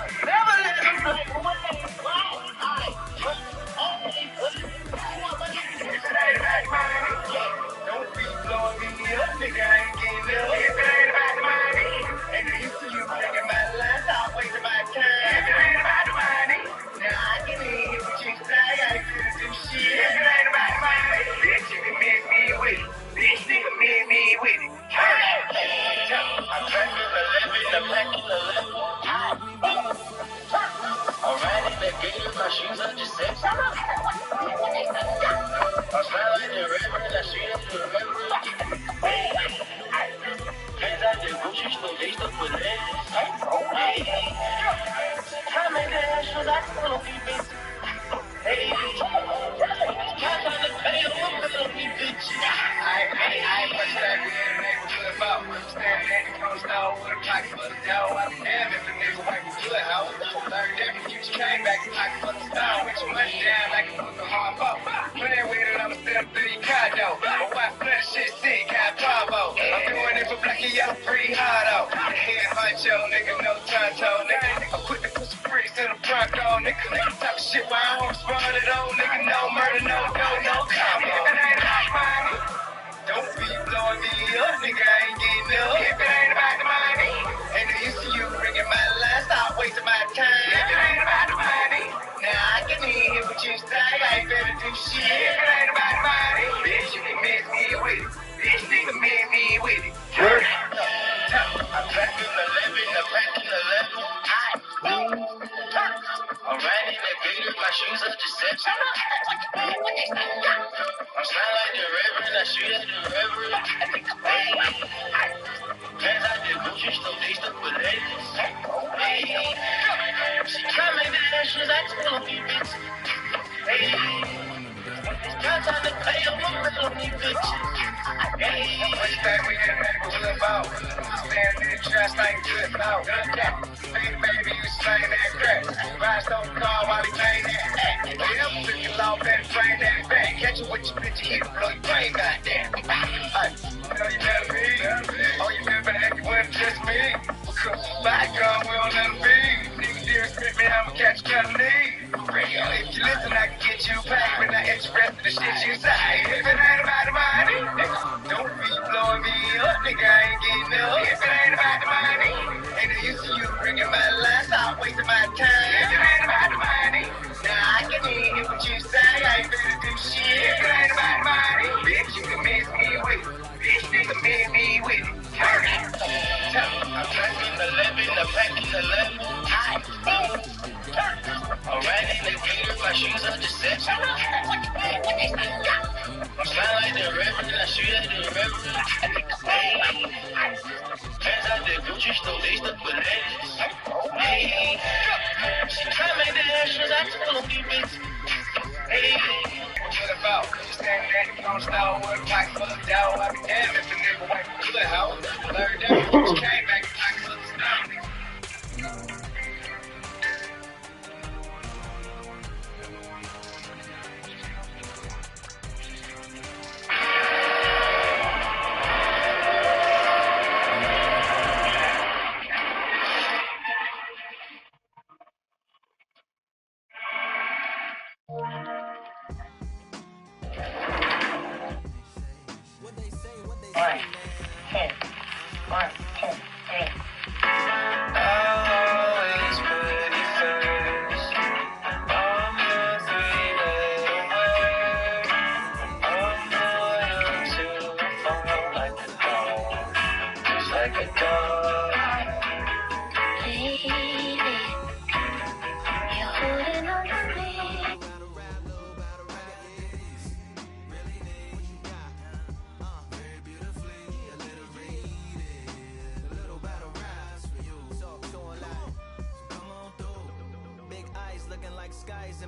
shoes up, just set. I'm smiling like the river, and I shoot up the river. Hands out the grocery store, they stuck with legs. Try to make that shoes, I still don't be busy. Hey, cash on the pay, I'm gonna be bitchy. I ain't much that we in the neighborhood about. Standing at the coast store with a pocket full of dough. I don't care if the nigga wipe me good, how it go. Third day, you just came back, pocket full of stone. With your money down like a fucking hard boat. Playing with it, I'ma step through your condo. But why flush shit sick, got Pablo. I'm doing it for Blacky, I'm free hardo. Head honcho, nigga, no tonto, nigga. I put the pussy bricks in the Bronco, nigga. Talk shit while I don't respond at all, nigga. No murder, no dough, no combo. If it ain't about money, don't be blowing me up, nigga. I ain't getting up. If it ain't about the money, ain't no use to you ringing my line. Stop wasting my time. If it ain't about the money, now I can hear what you say. I ain't better do shit. If it ain't about the money, bitch, you can miss me with it. Bitch, nigga, miss me with it. I'm packing 11, I'm packing 11. I'm riding that gator, my shoes up just set. I'm smiling like the river, and I shoot at the river. Hands out the grocery store, they stuck with legs. She try to make that shoes, I still don't be bitch. Got time to pay, I'm gonna be bitch. What's that we in the neighborhood about? Standing in the trash like good out. Baby, you slaying that crack. Rise on the car while he playing that act. Yeah, I'm looking low, better frame that back. Catch you with your bitch, hit blow your brain, goddamn. You know you never be. Oh, you never act, you wasn't just me. Because back on, we don't let them be. Nigga, dear, spit me, I'ma catch company. If you listen, I can get you back, but not interested in the shit you say. If it ain't about the money, don't be blowing me up, nigga, I ain't getting up. If it ain't about the money, ain't no use to you ringing my line, stop wasting my time. If it ain't about the money, now I can hear what you say, I ain't better do shit. If it ain't about the money, bitch, you can miss me with it. Bitch, nigga, miss me with it. I'm packing 11, I'm packing 11. I'm riding the gator, my shoes up just set. I'm smiling like the river, and I shoot at the river. Hands out the grocery store, they stuck with legs. She try to make that shoes, I still don't be bitch. What about? Standing at the coast store with a pocket full of dough. I be damn if the nigga wipe me good, how it go. Third day, you just came back, pocket full of stone.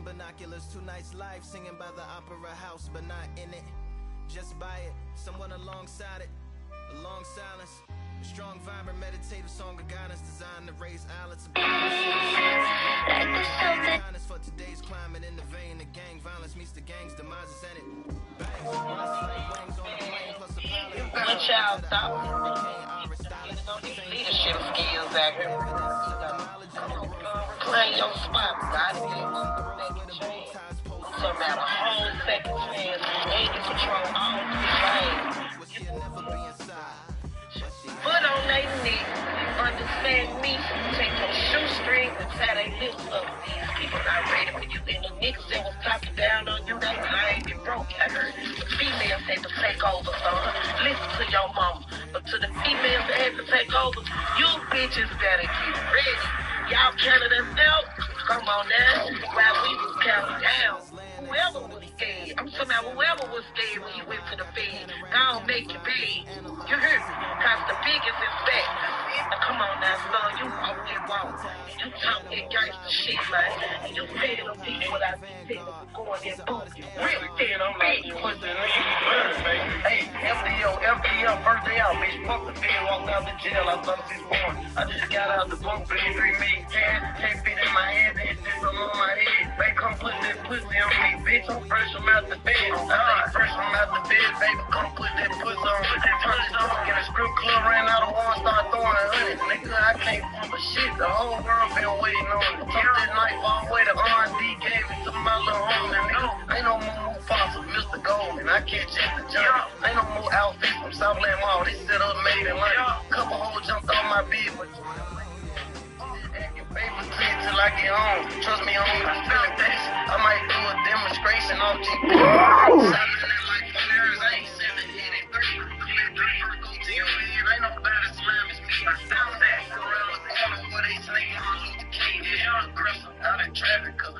Binoculars, 2 nights live, singing by the opera house, but not in it. Just by it, someone alongside it, a long silence, a strong, vibrant, meditative song of guidance designed to raise eyelets. Honest for today's climate, in the vein of gang violence meets the gang's demise, and it bangs. Good child, stop. Leadership skills out here. Play your spot, God. So about a whole second chance, and you control all 3 lanes. Foot on their neck, understand me. Take your shoestrings and tie their lips up. These people not ready for you. And the niggas that was talking down on you, they lame and broke. I heard the females had to take over, son. Listen to your mama. But to the females that had to take over, you bitches better get ready. Y'all counted us out. Come on now. While we was counting down, whoever was scared, I'm talking about whoever was scared when you went to the Fed, go on, make your bed. You heard me? Cause the biggest is back. Now, come on now, son, you walk that walk. You talk that gangster shit, man. And you tell them people what I been telling them. Go in there, boom. Really tell them like you put the hey, FDL, first day out, bitch. Fuck the Fed, walked out the jail. I thought this born. I just got out the bunk, paid 3 million cash. Can't fit in my head, then shit on my head. They come put that pussy on me, bitch. I'm fresh from out the bed. I say fresh from out the bed, baby. Come put that pussy on. Turn this on in a strip club, ran out of one, start throwing honey. Nigga, I can't pump a shit. The whole world been waiting on it. Took that knife all the way to R&D, gave it to my little homie. Nigga, ain't no more Mufasa, Mr. Goldman. I can't check the jump. Ain't no more outfits from Southland Mall. They set up made in London. Couple hoes jumped off my bed, but baby, till I get home. Trust me, homie, I feel this. I might do a demonstration on GP. I ain't 7, 8, 30. Go to your head. Ain't nobody slam as me. I found that around the corner where they snake on Luther King. Yeah, aggressive out in traffic, cause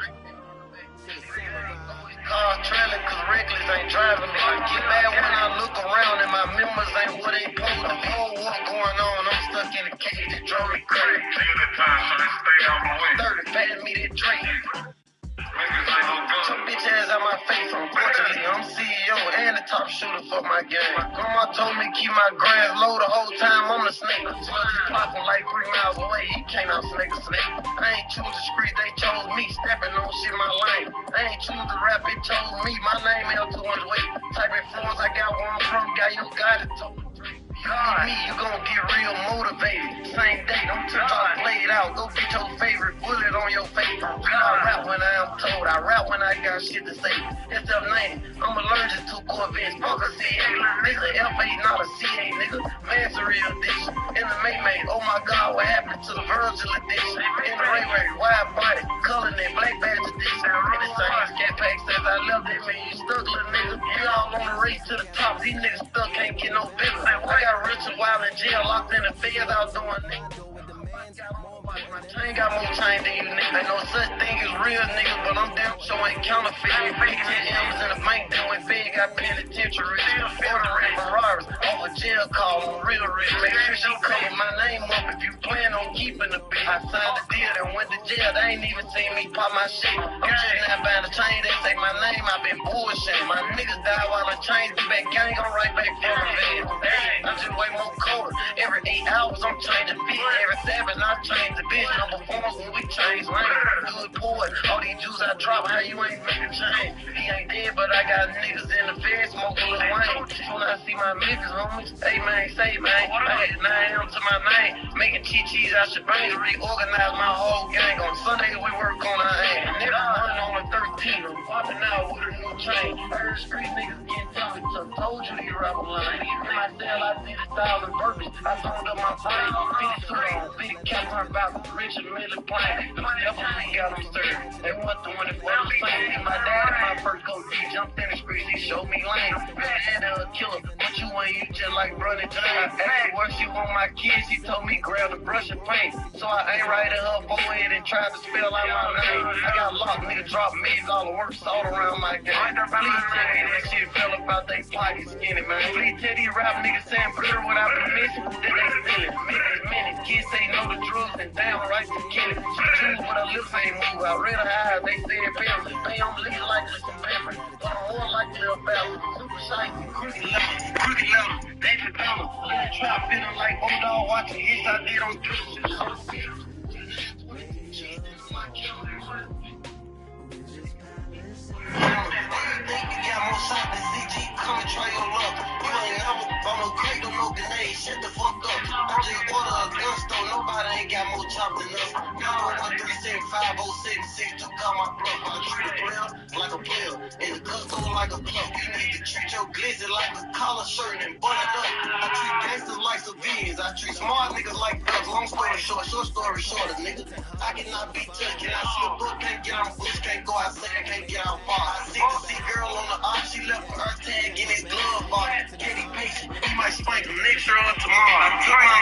car trailing, cause reckless ain't driving me. I get mad when I look around and my members ain't what they supposed to be. Whole war going on, I'm stuck in a cage that drove me crazy. Stay out my way. 30, pass me that drink. Took bitch ass out my face. Unfortunately, I'm CEO and the top shooter for my game. My grandma told me keep my grass low the whole time. I'm the snake. Slugs clocking like 3 miles away. He can't out snake a snake. I ain't choose the street, they chose me. Stepping on shit my lane. I ain't choose the rap, it chose me. My name held too much weight. Type influence I got where I'm from. Got you got it told. Me, you gon' get real motivated. Same day, don't try to play it out. Go get your favorite bullet on your face. I rap when I am told. I rap when I got shit to say. It's F90. I'm allergic to Corvettes. Fuck a CA. Nigga, F8, not a CA, nigga. Man's a real dish. In the May, oh my God, what happened to the Virgil edition? In the Ray, wide body, color that black badge edition. In the same scat pack says I love that man. You stuck, little nigga. You all on the race to the top. These niggas stuck, can't get no bigger. I got Richard while in jail, locked in the feds out doing niggas. I ain't got more time than you niggas. Ain't no such thing as real niggas, but I'm damn sure ain't counterfeit. ATMs in the bank, then when Fed got penitentiary. Ordering Ferraris, over jail call on real rich. Make sure she cover my name up if you plan on keeping the bitch. I signed the deal and went to jail. They ain't even seen me pop my shit. I'm just not buying a chain, they say my name, I been bullshitting. My niggas die while I change the back gang, I'm right back from the bed. I'm just way more colder. Every 8 hours I'm changing feet. Every 7 I change the bitch. No performance when we change lane. Good poet. All these Jews I drop, how you ain't making change? He ain't dead, but I got niggas in the fed smoking Lil Wayne. When I see my niggas, homies, hey man, say man, I had 9M to my name. Making cheese out Shebang to reorganize my whole gang. On Sunday we work on our aim. Niggas running on the 13. I'm popping out with a new chain. Heard street niggas getting tummy tucked. Told you these rapper line. In my cell I see the style and purpose. I toned up my brain. 50 suit on, 50 cap on about Richard Miller playing. Definitely got them stirred. They want the one that was the same. My dad and my first coach, he jumped in the streets, he showed me lane. Man, a killer, but you ain't, you just like running down. I asked her what she want my kids, she told me grab the brush and paint. So I ain't right at her forehead and tried to spell out my name. I got locked, nigga drop mids, all the works all around my game. Please tell me that shit fell about they pockets skinny, man. Please tell these rap niggas saying blur without permission, then they stealing. Minutes, kids say no to drugs and downright to killing. She choose what her lips ain't move. I read her eyes, they said pimp. They on lead like this some pepper. But I'm more like Lil Bella. Super shy, crooked level, David Bella. Let the trap feeling like old dog watching hits I did on Twitch. Think you got more shot than CG, come and try your luck. You ain't never bought no crate, don't know grenade, shut the fuck up. I just order a gun store, nobody ain't got more chop than us. Y'all 137-5076 to call my bluff. I treat a player like a player, and the custom like a bluff. You need to treat your glizzy like a collar shirt and button it up. I treat gangsters like civilians, I treat smart niggas like thugs. Long story short, short story shorter, nigga. I cannot be touched, can I slip up, can't get on bush, can't go outside, can't get out far. I see the girl on the op, she left her tag in his glove box. Can't be patient, he might spank him next year or tomorrow. I took my